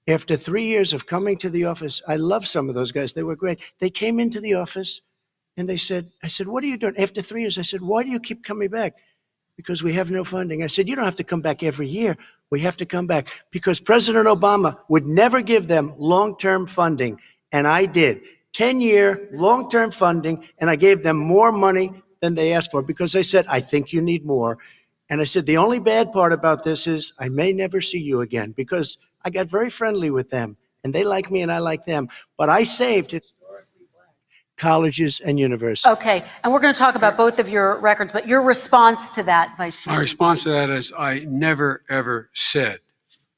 After 3 years of coming to the office, I love some of those guys. They were great. They came into the office and they said, I said, what are you doing? After 3 years, I said, why do you keep coming back? Because we have no funding. I said, you don't have to come back every year. We have to come back because President Obama would never give them long-term funding. And I did. 10-year long-term funding, and I gave them more money than they asked for because they said, I think you need more. And I said, the only bad part about this is I may never see you again because I got very friendly with them and they like me and I like them. But I saved historically black colleges and universities. Okay, and we're going to talk about both of your records, but your response to that, Vice President? My response to that is I never, ever said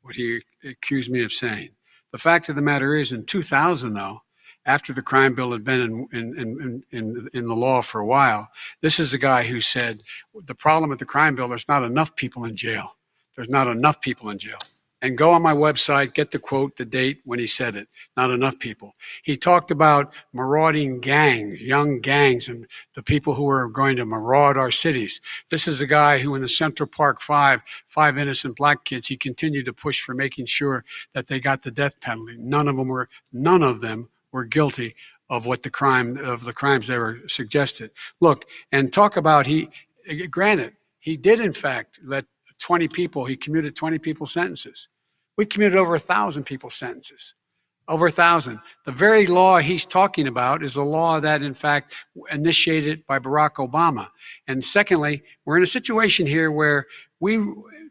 what he accused me of saying. The fact of the matter is, in 2000, though, after the crime bill had been in the law for a while, this is a guy who said, the problem with the crime bill, there's not enough people in jail. There's not enough people in jail. And go on my website, get the quote, the date when he said it. Not enough people. He talked about marauding gangs, young gangs, and the people who are going to maraud our cities. This is a guy who in the Central Park five innocent black kids, he continued to push for making sure that they got the death penalty. None of them were guilty of the crimes they were suggested. Look, and talk about granted, he did in fact let 20 people, he commuted 20 people's sentences. We commuted over 1,000 people's sentences. Over 1,000. The very law he's talking about is a law that, in fact, initiated by Barack Obama. And secondly, we're in a situation here where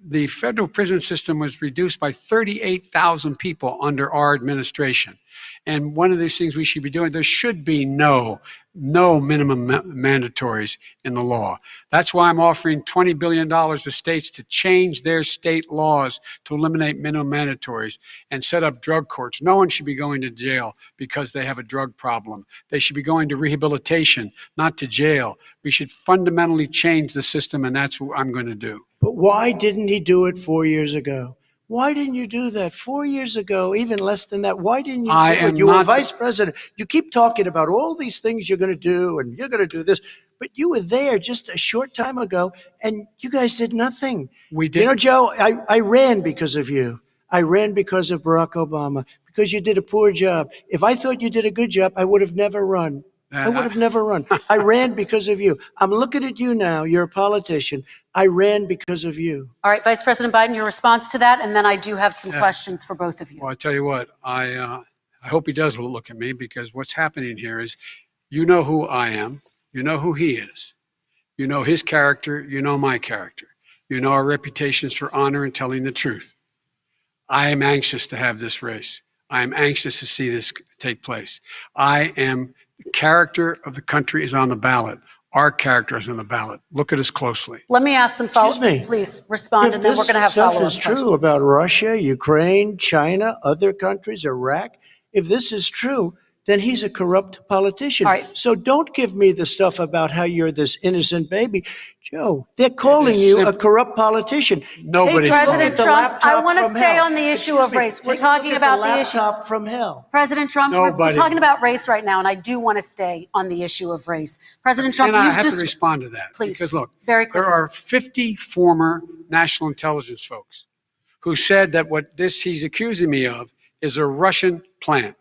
the federal prison system was reduced by 38,000 people under our administration. And one of these things we should be doing, there should be no minimum mandatories in the law. That's why I'm offering $20 billion to states to change their state laws to eliminate minimum mandatories and set up drug courts. No one should be going to jail because they have a drug problem. They should be going to rehabilitation, not to jail. We should fundamentally change the system, and that's what I'm going to do. But why didn't he do it 4 years ago? Why didn't you do that 4 years ago, even less than that? Why didn't you do it? You were vice president. You keep talking about all these things you're going to do and you're going to do this, but you were there just a short time ago and you guys did nothing. We did. You know, Joe, I ran because of you. I ran because of Barack Obama, because you did a poor job. If I thought you did a good job, I would have never run. I would have never run. I ran because of you. I'm looking at you now. You're a politician. I ran because of you. All right, Vice President Biden, your response to that, and then I do have some questions for both of you. Well, I tell you what, I hope he does look at me, because what's happening here is, you know who I am, you know who he is, you know his character, you know my character, you know our reputations for honor and telling the truth. I am anxious to have this race. I am anxious to see this take place. The character of the country is on the ballot. Our character is on the ballot. Look at us closely. Let me ask some follow-up. Please respond, and then we're going to have follow-up questions. If this stuff is true about Russia, Ukraine, China, other countries, Iraq, if this is true, then he's a corrupt politician. All right. So don't give me the stuff about how you're this innocent baby. Joe, they're calling you a corrupt politician. Nobody. President Trump, I want to stay on the issue of race. We're talking about the issue. Laptop from hell. President Trump, we're talking about race right now, and I do want to stay on the issue of race. President Trump, and I have to respond to that. Please, because look, very quickly. There are 50 former national intelligence folks who said that what he's accusing me of is a Russian plant.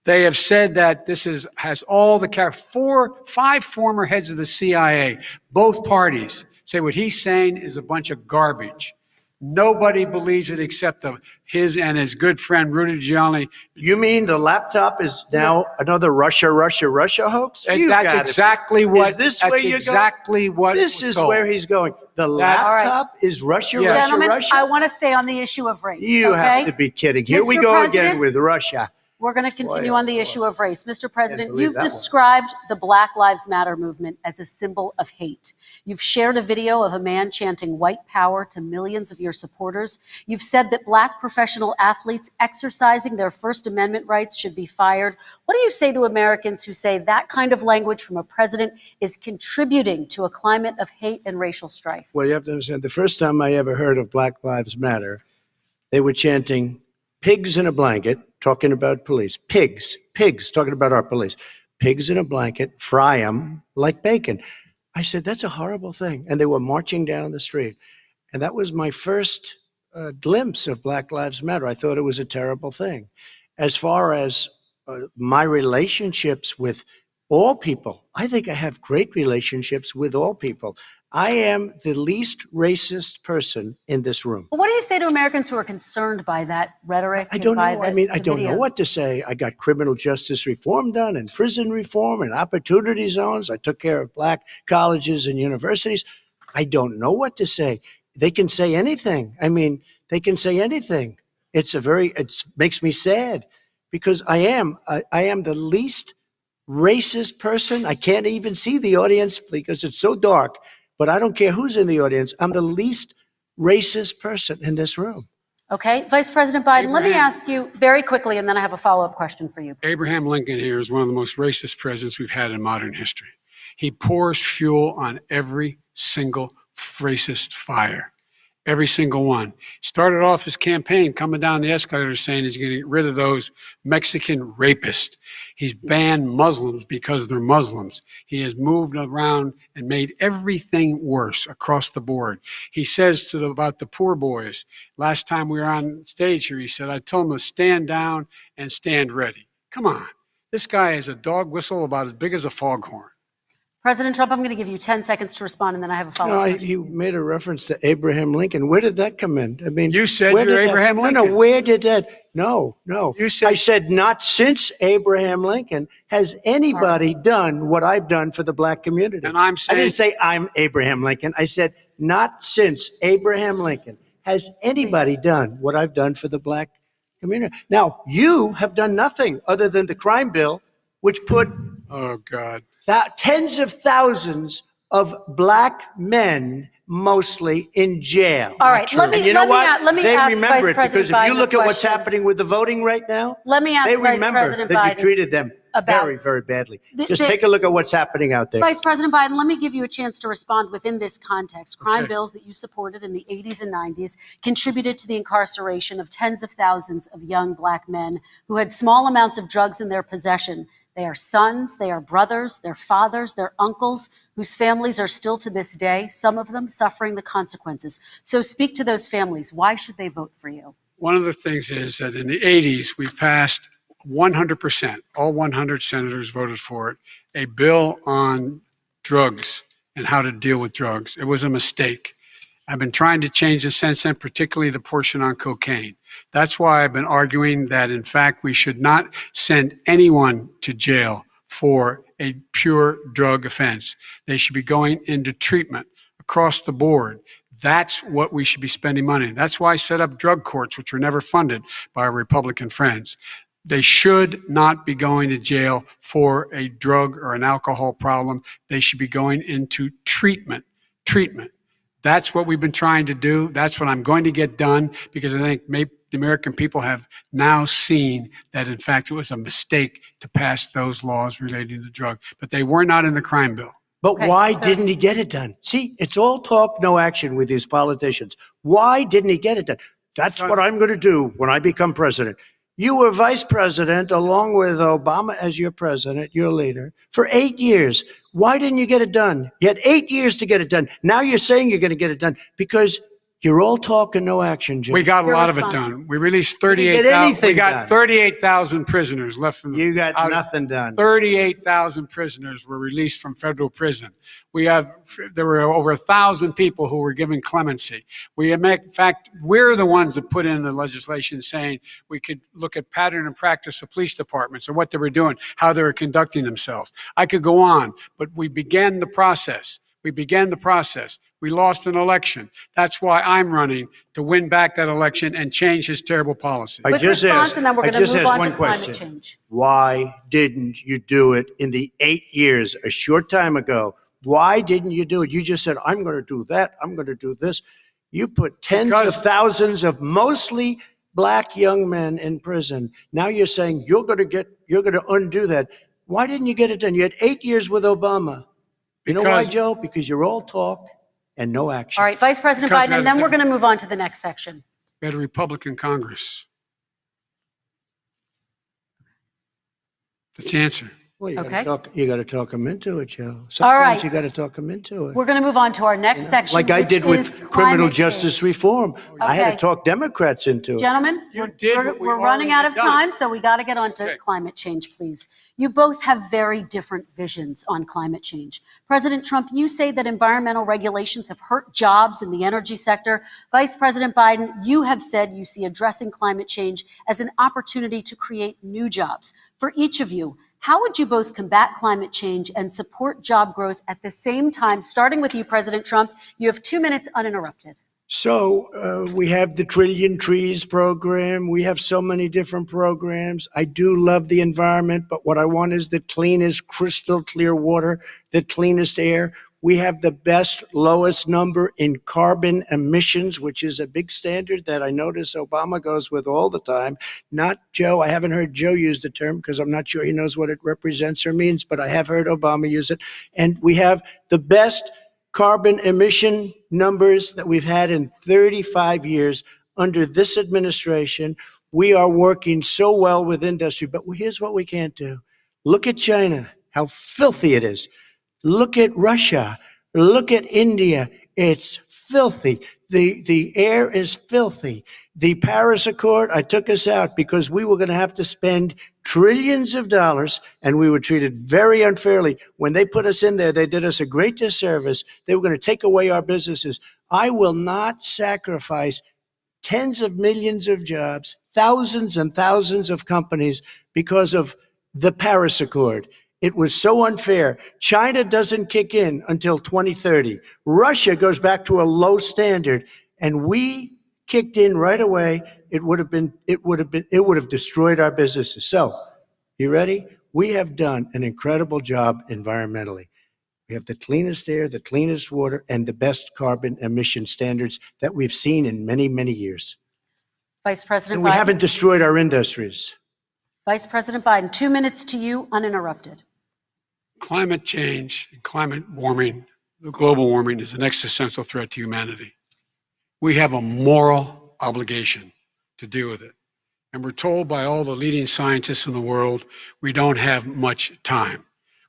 They have said that this has all the five former heads of the CIA, both parties, say what he's saying is a bunch of garbage. Nobody believes it except his and his good friend Rudy Giuliani. You mean the laptop is now another Russia hoax? That's exactly what. Is this where you're going? This is where he's going. The laptop is Russia. Gentlemen, I want to stay on the issue of race. You have to be kidding. Here we go again with Russia. We're going to continue on the issue of race. Mr. President, you've described the Black Lives Matter movement as a symbol of hate. You've shared a video of a man chanting white power to millions of your supporters. You've said that black professional athletes exercising their First Amendment rights should be fired. What do you say to Americans who say that kind of language from a president is contributing to a climate of hate and racial strife? Well, you have to understand, the first time I ever heard of Black Lives Matter, they were chanting pigs in a blanket, talking about police. Pigs, talking about our police. Pigs in a blanket, fry them like bacon. I said, that's a horrible thing. And they were marching down the street. And that was my first glimpse of Black Lives Matter. I thought it was a terrible thing. As far as my relationships with all people. I think I have great relationships with all people. I am the least racist person in this room. Well, what do you say to Americans who are concerned by that rhetoric? I don't and by know. I mean, I the don't know what to videos? say. I got criminal justice reform done and prison reform and opportunity zones. I took care of black colleges and universities. I don't know what to say. They can say anything. I mean, they can say anything. It makes me sad because I am the least racist person. I can't even see the audience because it's so dark, but I don't care who's in the audience. I'm the least racist person in this room. Okay, Vice President Biden, let me Abraham. ask you very quickly, and then I have a follow-up question for you. Abraham Lincoln here is one of the most racist presidents we've had in modern history. He pours fuel on every single racist fire. Every single one. Started off his campaign coming down the escalator saying he's going to get rid of those Mexican rapists. He's banned Muslims because they're Muslims. He has moved around and made everything worse across the board. He says about the poor boys, last time we were on stage here, he said, I told them to stand down and stand ready. Come on. This guy is a dog whistle about as big as a foghorn. President Trump, I'm going to give you 10 seconds to respond, and then I have a follow-up question. You made a reference to Abraham Lincoln. Where did that come in? I mean, You said where you're did that- Abraham No, Lincoln. where did that? No. You said- I said not since Abraham Lincoln has anybody done what I've done for the black community. And I'm I saying- didn't say I'm Abraham Lincoln. I said not since Abraham Lincoln has anybody done what I've done for the black community. Now, you have done nothing other than the crime bill, which put Oh, God. tens of thousands of black men, mostly in jail. All right, let me, And you know let me, what? let me They ask remember Vice it President because if you Biden look a at what's question. happening with the voting right now, Let me ask they Vice remember President that you Biden treated them about- very, very badly. The- Just the- take a look at what's happening out there. Vice President Biden, let me give you a chance to respond within this context. Crime Okay. bills that you supported in the 80s and 90s contributed to the incarceration of tens of thousands of young black men who had small amounts of drugs in their possession. They are sons, they are brothers, they're fathers, they're uncles, whose families are still to this day, some of them suffering the consequences. So speak to those families. Why should they vote for you? One of the things is that in the 80s, we passed 100%, all 100 senators voted for it, a bill on drugs and how to deal with drugs. It was a mistake. I've been trying to change it since then, particularly the portion on cocaine. That's why I've been arguing that, in fact, we should not send anyone to jail for a pure drug offense. They should be going into treatment across the board. That's what we should be spending money on. That's why I set up drug courts, which were never funded by our Republican friends. They should not be going to jail for a drug or an alcohol problem. They should be going into treatment. That's what we've been trying to do. That's what I'm going to get done because I think maybe the American people have now seen that, in fact, it was a mistake to pass those laws relating to drug, but they were not in the crime bill. But Okay, why so- didn't he get it done? See, it's all talk, no action with these politicians. Why didn't he get it done? That's what I'm going to do when I become president. You were vice president along with Obama as your president, your leader, for 8 years. Why didn't you get it done? You had 8 years to get it done. Now you're saying you're going to get it done because you're all talk and no action, Jim. We got a Your lot of it response. done. We released You didn't get 38,000. anything We got done. 38,000 prisoners left from. You got out- nothing done. 38,000 prisoners were released from federal prison. There were over 1,000 people who were given clemency. In fact, we're the ones that put in the legislation saying we could look at pattern and practice of police departments and what they were doing, how they were conducting themselves. I could go on, but we began the process. We lost an election. That's why I'm running to win back that election and change his terrible policy. I Quick just response, asked, and then we're I going to just move asked on one to climate question. change. Why didn't you do it in the 8 years, a short time ago? Why didn't you do it? You just said, I'm going to do that. I'm going to do this. You put tens Because- of thousands of mostly black young men in prison. Now you're saying you're going to undo that. Why didn't you get it done? You had 8 years with Obama. You know why, Because- Joe? Because you're all talk and no action. All right, Vice President Because Biden, and then we're going to move on to the next section. We had a Republican Congress. That's the answer. Well, Okay. you got to talk them into it, Joe. All right. Sometimes you got to talk them into it. We're going to move on to our next section, Like I which did is with criminal climate justice change. reform. I had Okay. to talk Democrats into it. Gentlemen, You did what we we're running out of already done. time, so we got to get on to Okay. climate change, please. You both have very different visions on climate change. President Trump, you say that environmental regulations have hurt jobs in the energy sector. Vice President Biden, you have said you see addressing climate change as an opportunity to create new jobs. For each of you, how would you both combat climate change and support job growth at the same time? Starting with you, President Trump, you have 2 minutes uninterrupted. So we have the Trillion Trees program. We have so many different programs. I do love the environment, but what I want is the cleanest, crystal clear water, the cleanest air. We have the best, lowest number in carbon emissions, which is a big standard that I notice Obama goes with all the time. Not Joe. I haven't heard Joe use the term because I'm not sure he knows what it represents or means, but I have heard Obama use it. And we have the best carbon emission numbers that we've had in 35 years under this administration. We are working so well with industry, but here's what we can't do. Look at China, how filthy it is. Look at Russia. Look at India. It's filthy. The air is filthy. The Paris Accord, I took us out because we were going to have to spend trillions of dollars, and we were treated very unfairly. When they put us in there, they did us a great disservice. They were going to take away our businesses. I will not sacrifice tens of millions of jobs, thousands and thousands of companies because of the Paris Accord. It was so unfair. China doesn't kick in until 2030. Russia goes back to a low standard, and we kicked in right away. It would have destroyed our businesses. So, you ready? We have done an incredible job environmentally. We have the cleanest air, the cleanest water, and the best carbon emission standards that we've seen in many, many years. Vice President And we Biden. haven't destroyed our industries. Vice President Biden, 2 minutes to you, uninterrupted. Climate change, climate warming, the global warming is an existential threat to humanity. We have a moral obligation to deal with it. And we're told by all the leading scientists in the world, we don't have much time.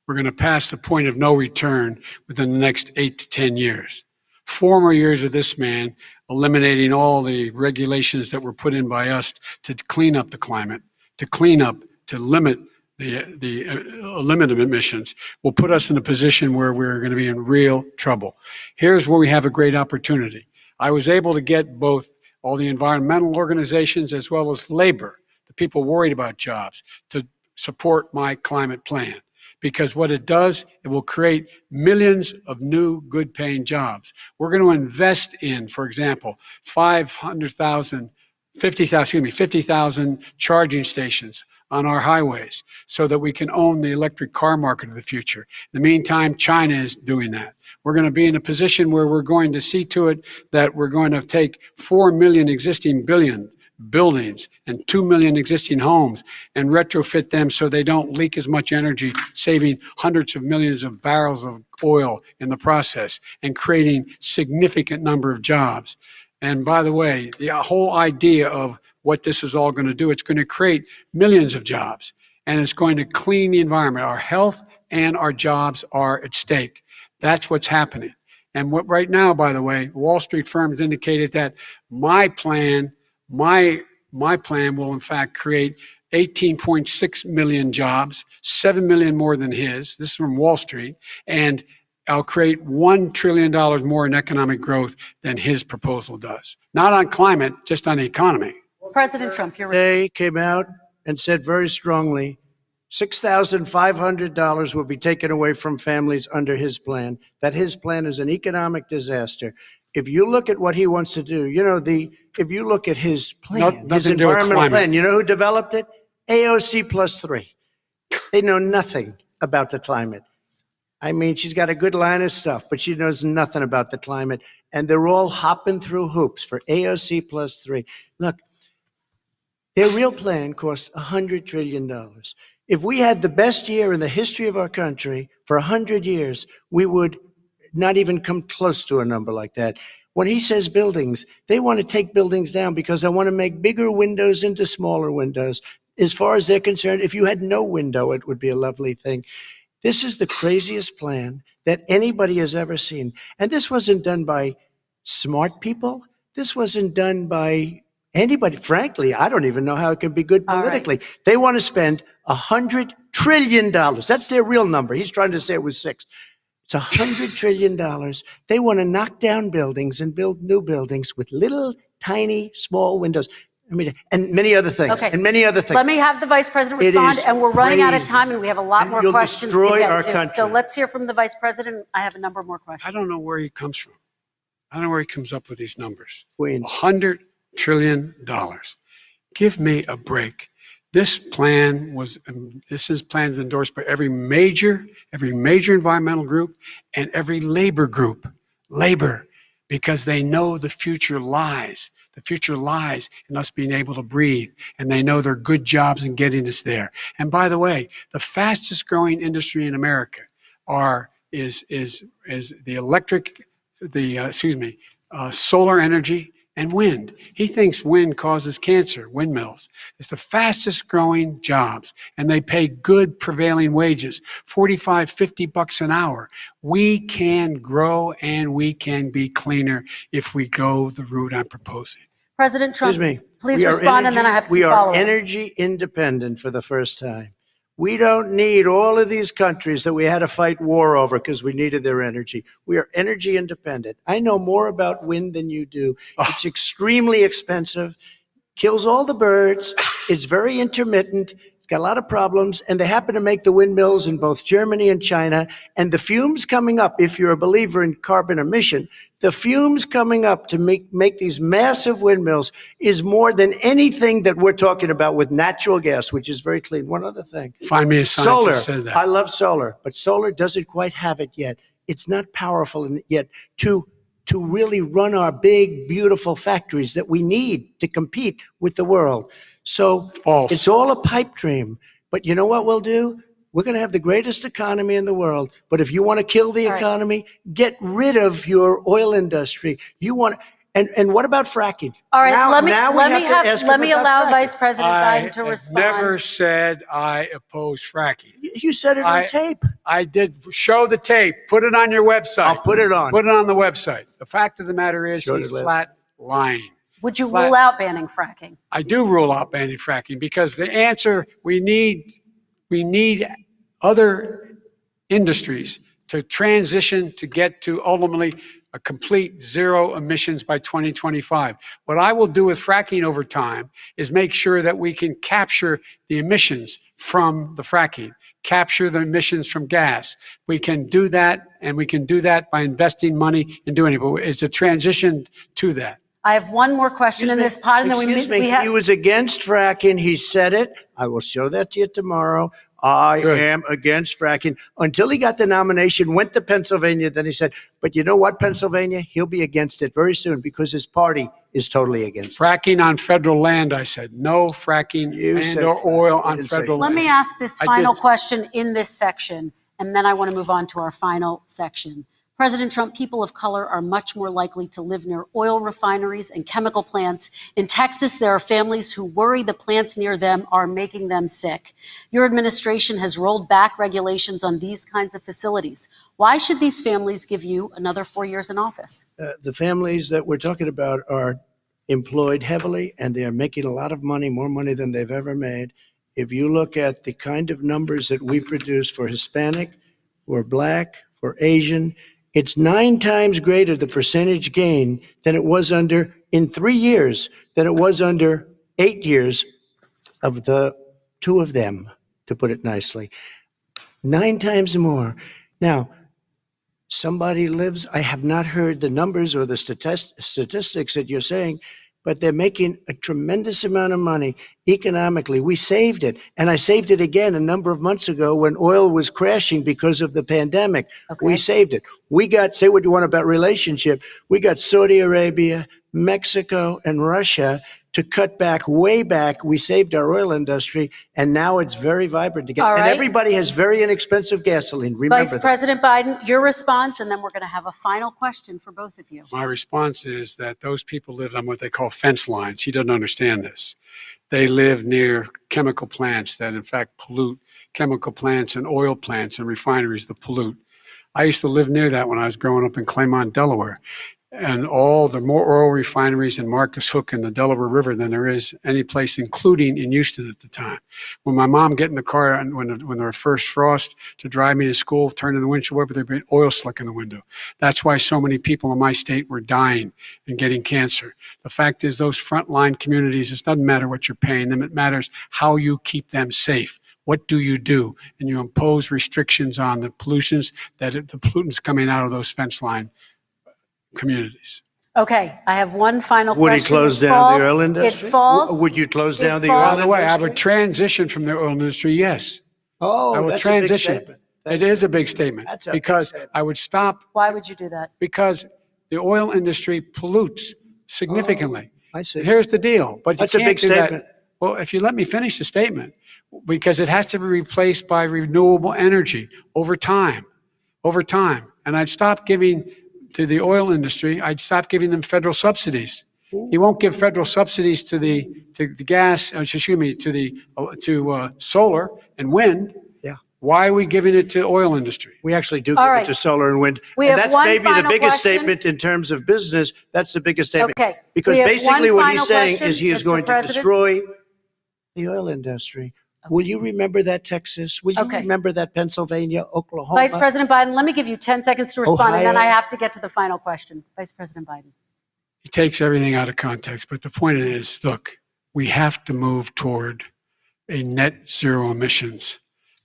We're going to pass the point of no return within the next 8 to 10 years. 4 more years of this man eliminating all the regulations that were put in by us to clean up the climate, to limit the limit of emissions will put us in a position where we're going to be in real trouble. Here's where we have a great opportunity. I was able to get both all the environmental organizations as well as labor, the people worried about jobs, to support my climate plan. Because what it does, it will create millions of new good-paying jobs. We're going to invest in, for example, 50,000 charging stations on our highways so that we can own the electric car market of the future. In the meantime, China is doing that. We're going to be in a position where we're going to see to it that we're going to take 4 million existing buildings and 2 million existing homes and retrofit them so they don't leak as much energy, saving hundreds of millions of barrels of oil in the process and creating significant number of jobs. And by the way, the whole idea of what this is all going to do, it's going to create millions of jobs, and it's going to clean the environment. Our health and our jobs are at stake. That's what's happening. And what right now, by the way, Wall Street firms indicated that my plan will in fact create 18.6 million jobs, 7 million more than his. This is from Wall Street. And I'll create $1 trillion more in economic growth than his proposal does. Not on climate, just on the economy. President Trump, you're They came out and said very strongly, $6,500 will be taken away from families under his plan, that his plan is an economic disaster. If you look at what he wants to do, if you look at his plan, his environmental plan, you know who developed it? AOC +3. They know nothing about the climate. I mean, she's got a good line of stuff, but she knows nothing about the climate. And they're all hopping through hoops for AOC +3. Look, their real plan costs $100 trillion. If we had the best year in the history of our country for 100 years, we would not even come close to a number like that. When he says buildings, they want to take buildings down because they want to make bigger windows into smaller windows. as far as they're concerned, if you had no window, it would be a lovely thing. This is the craziest plan that anybody has ever seen. And this wasn't done by smart people. This wasn't done by anybody. Frankly, I don't even know how it can be good politically. They want to spend $100 trillion. That's their real number. He's trying to say it was 6. It's $100 trillion. They want to knock down buildings and build new buildings with little, tiny, small windows. I mean, and many other things. Okay. And many other things. Let me have the Vice President It respond, is and we're running out of crazy. time, and we have a lot And more you'll questions to destroy get our to. country. So let's hear from the Vice President. I have a number more questions. I don't know where he comes from. I don't know where he comes up with these numbers. Queens. $100 trillion. Give me a break. This plan endorsed by every major environmental group and every labor group. Labor, because they know the future lies. The future lies in us being able to breathe, and they know there are good jobs in getting us there. And by the way, the fastest growing industry in America is solar energy and wind. He thinks wind causes cancer, windmills. It's the fastest growing jobs, and they pay good prevailing wages, $45, $50 an hour. We can grow and we can be cleaner if we go the route I'm proposing. President Trump, Excuse me. please We are respond, and then I have some We are follow-ups. energy independent for the first time. We don't need all of these countries that we had to fight war over because we needed their energy. We are energy independent. I know more about wind than you do. It's extremely expensive, kills all the birds. It's very intermittent. It's got a lot of problems. And they happen to make the windmills in both Germany and China. And the fumes coming up, if you're a believer in carbon emission, the fumes coming up to make these massive windmills is more than anything that we're talking about with natural gas, which is very clean. One other thing. Find me a scientist who said that. I love solar, but solar doesn't quite have it yet. It's not powerful yet to really run our big, beautiful factories that we need to compete with the world. So False. It's all a pipe dream. But you know what we'll do? We're going to have the greatest economy in the world. But if you want to kill the economy, get rid of your oil industry. You want, and what about fracking? All right, let me allow allow Vice President Biden to I respond. never said I oppose fracking. You said it on tape. I did show the tape. Put it on your website. I'll put it on. Put it on the website. The fact of the matter is Show he's the list. flat lying. Would you rule out banning fracking? I do rule out banning fracking because the answer, we need other industries to transition to get to ultimately a complete zero emissions by 2025. What I will do with fracking over time is make sure that we can capture the emissions from the fracking, capture the emissions from gas. We can do that, and we can do that by investing money in doing it. But it's a transition to that. I have one more question in this pod, and then we have. He was against fracking. He said it. I will show that to you tomorrow. I am against fracking. Until he got the nomination, went to Pennsylvania, then he said, but you know what, Pennsylvania? He'll be against it very soon because his party is totally against it. Fracking on federal land, I said. No fracking or oil on federal land. Let me ask this final question in this section, and then I want to move on to our final section. President Trump, people of color are much more likely to live near oil refineries and chemical plants. In Texas, there are families who worry the plants near them are making them sick. Your administration has rolled back regulations on these kinds of facilities. Why should these families give you another 4 years in office? The families that we're talking about are employed heavily, and they are making a lot of money, more money than they've ever made. If you look at the kind of numbers that we produce for Hispanic, for Black, for Asian, it's 9 times greater, the percentage gain, than it was in 3 years, than it was under 8 years of the 2 of them, to put it nicely. 9 times more. Now, somebody lives, I have not heard the numbers or the statistics that you're saying, but they're making a tremendous amount of money economically. We saved it. And I saved it again a number of months ago when oil was crashing because of the pandemic. Okay. We saved it. We got, say what you want about relationship, we got Saudi Arabia, Mexico, and Russia to cut back, way back. We saved our oil industry, and now it's very vibrant again. All right. And everybody has very inexpensive gasoline. Remember Vice President Biden, your response, and then we're going to have a final question for both of you. My response is that those people live on what they call fence lines. He doesn't understand this. They live near chemical plants that in fact pollute, chemical plants and oil plants and refineries that pollute. I used to live near that when I was growing up in Claymont, Delaware. And all the more oil refineries in Marcus Hook and the Delaware River than there is any place, including in Houston at the time. When my mom get in the car and when there was first frost to drive me to school, turn in the windshield wiper, there'd be oil slick in the window. That's why so many people in my state were dying and getting cancer. The fact is those frontline communities, it doesn't matter what you're paying them, it matters how you keep them safe. What do? And you impose restrictions on the pollutants the pollutants coming out of those fence line communities. Okay, I have one final Would question. he close down the oil industry? It falls. Would you close it down the falls- oil By the way, I industry? would transition from the oil industry, yes. I Oh, will that's transition. a big statement. It is a big statement That's a big because statement. I would stop Why would you do that? because the oil industry pollutes significantly. I see. Here's the deal, but you That's a can't big do that. statement. Well, if you let me finish the statement, because it has to be replaced by renewable energy over time. And I'd stop giving to the oil industry, I'd stop giving them federal subsidies. He won't give federal subsidies to the gas, excuse me, to solar and wind. Yeah. Why are we giving it to oil industry? We actually do All give right. it to solar and wind. We And have that's one maybe the final biggest question. statement in terms of business. That's the biggest statement. Okay. Because We have basically one what he's final saying question, is he is Mr. going to President. destroy the oil industry. Will you remember that, Texas? Will you Okay. remember that, Pennsylvania, Oklahoma? Vice President Biden, let me give you 10 seconds to respond, and then Ohio. I have to get to the final question. Vice President Biden. He takes everything out of context, but the point is, look, we have to move toward a net zero emissions.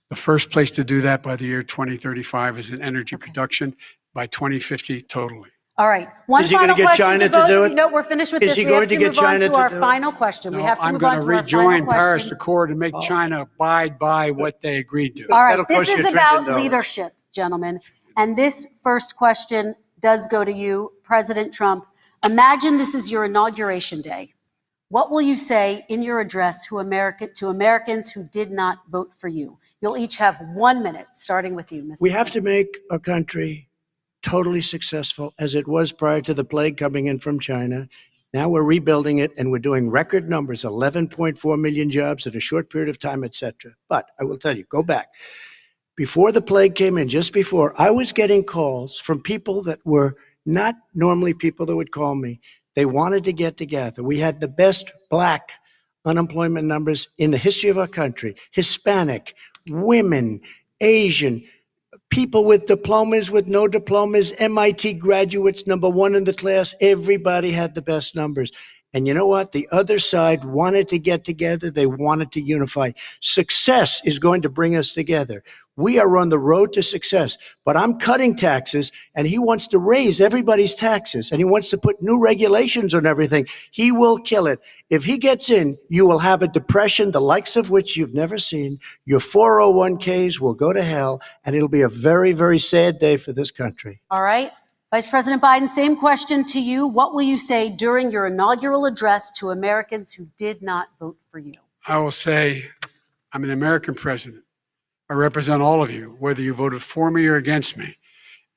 The first place to do that by the year 2035 is in energy production, by 2050 totally. All right. One Is he gonna final get question China to to both do of it? you. No, we're finished with Is this. he We have going to to get move on China to to our do it? final question. We No, have to I'm move going on to to our final rejoin Paris question. Accord and make China abide by what they agreed to. All right, That'll this cost you is $1 about trillion. leadership, gentlemen. And this first question does go to you, President Trump. Imagine this is your inauguration day. What will you say in your address to Americans who did not vote for you? You'll each have 1 minute, starting with you, Mr. We have to make a country totally successful as it was prior to the plague coming in from China. Now we're rebuilding it and we're doing record numbers, 11.4 million jobs in a short period of time, et cetera. But I will tell you, go back. Before the plague came in, just before, I was getting calls from people that were not normally people that would call me. They wanted to get together. We had the best Black unemployment numbers in the history of our country. Hispanic, women, Asian, people with diplomas, with no diplomas, MIT graduates, #1 in the class. Everybody had the best numbers. And you know what? The other side wanted to get together. They wanted to unify. Success is going to bring us together. We are on the road to success, but I'm cutting taxes and he wants to raise everybody's taxes and he wants to put new regulations on everything. He will kill it. If he gets in, you will have a depression, the likes of which you've never seen. Your 401ks will go to hell and it'll be a very, very sad day for this country. All right. Vice President Biden, same question to you. What will you say during your inaugural address to Americans who did not vote for you? I will say, I'm an American president. I represent all of you, whether you voted for me or against me.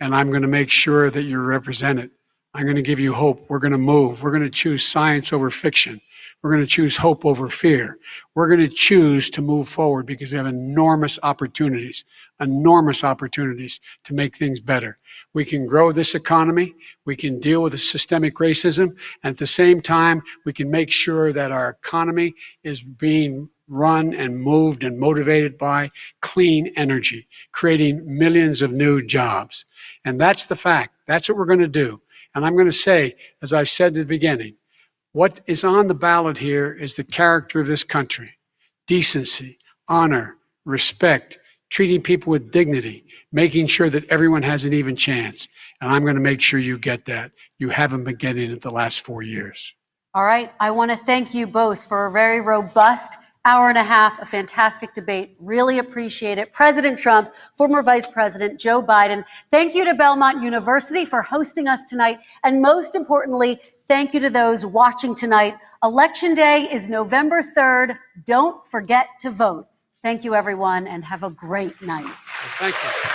And I'm going to make sure that you're represented. I'm going to give you hope. We're going to move. We're going to choose science over fiction. We're going to choose hope over fear. We're going to choose to move forward because we have enormous opportunities to make things better. We can grow this economy. We can deal with the systemic racism. And at the same time, we can make sure that our economy is being run and moved and motivated by clean energy, creating millions of new jobs. And that's the fact. That's what we're going to do. And I'm going to say, as I said at the beginning, what is on the ballot here is the character of this country: decency, honor, respect, treating people with dignity, making sure that everyone has an even chance. And I'm going to make sure you get that. You haven't been getting it the last 4 years. All right. I want to thank you both for a very robust hour and a half, a fantastic debate. Really appreciate it. President Trump, former Vice President Joe Biden, thank you to Belmont University for hosting us tonight. And most importantly, thank you to those watching tonight. Election Day is November 3rd. Don't forget to vote. Thank you, everyone, and have a great night. Thank you.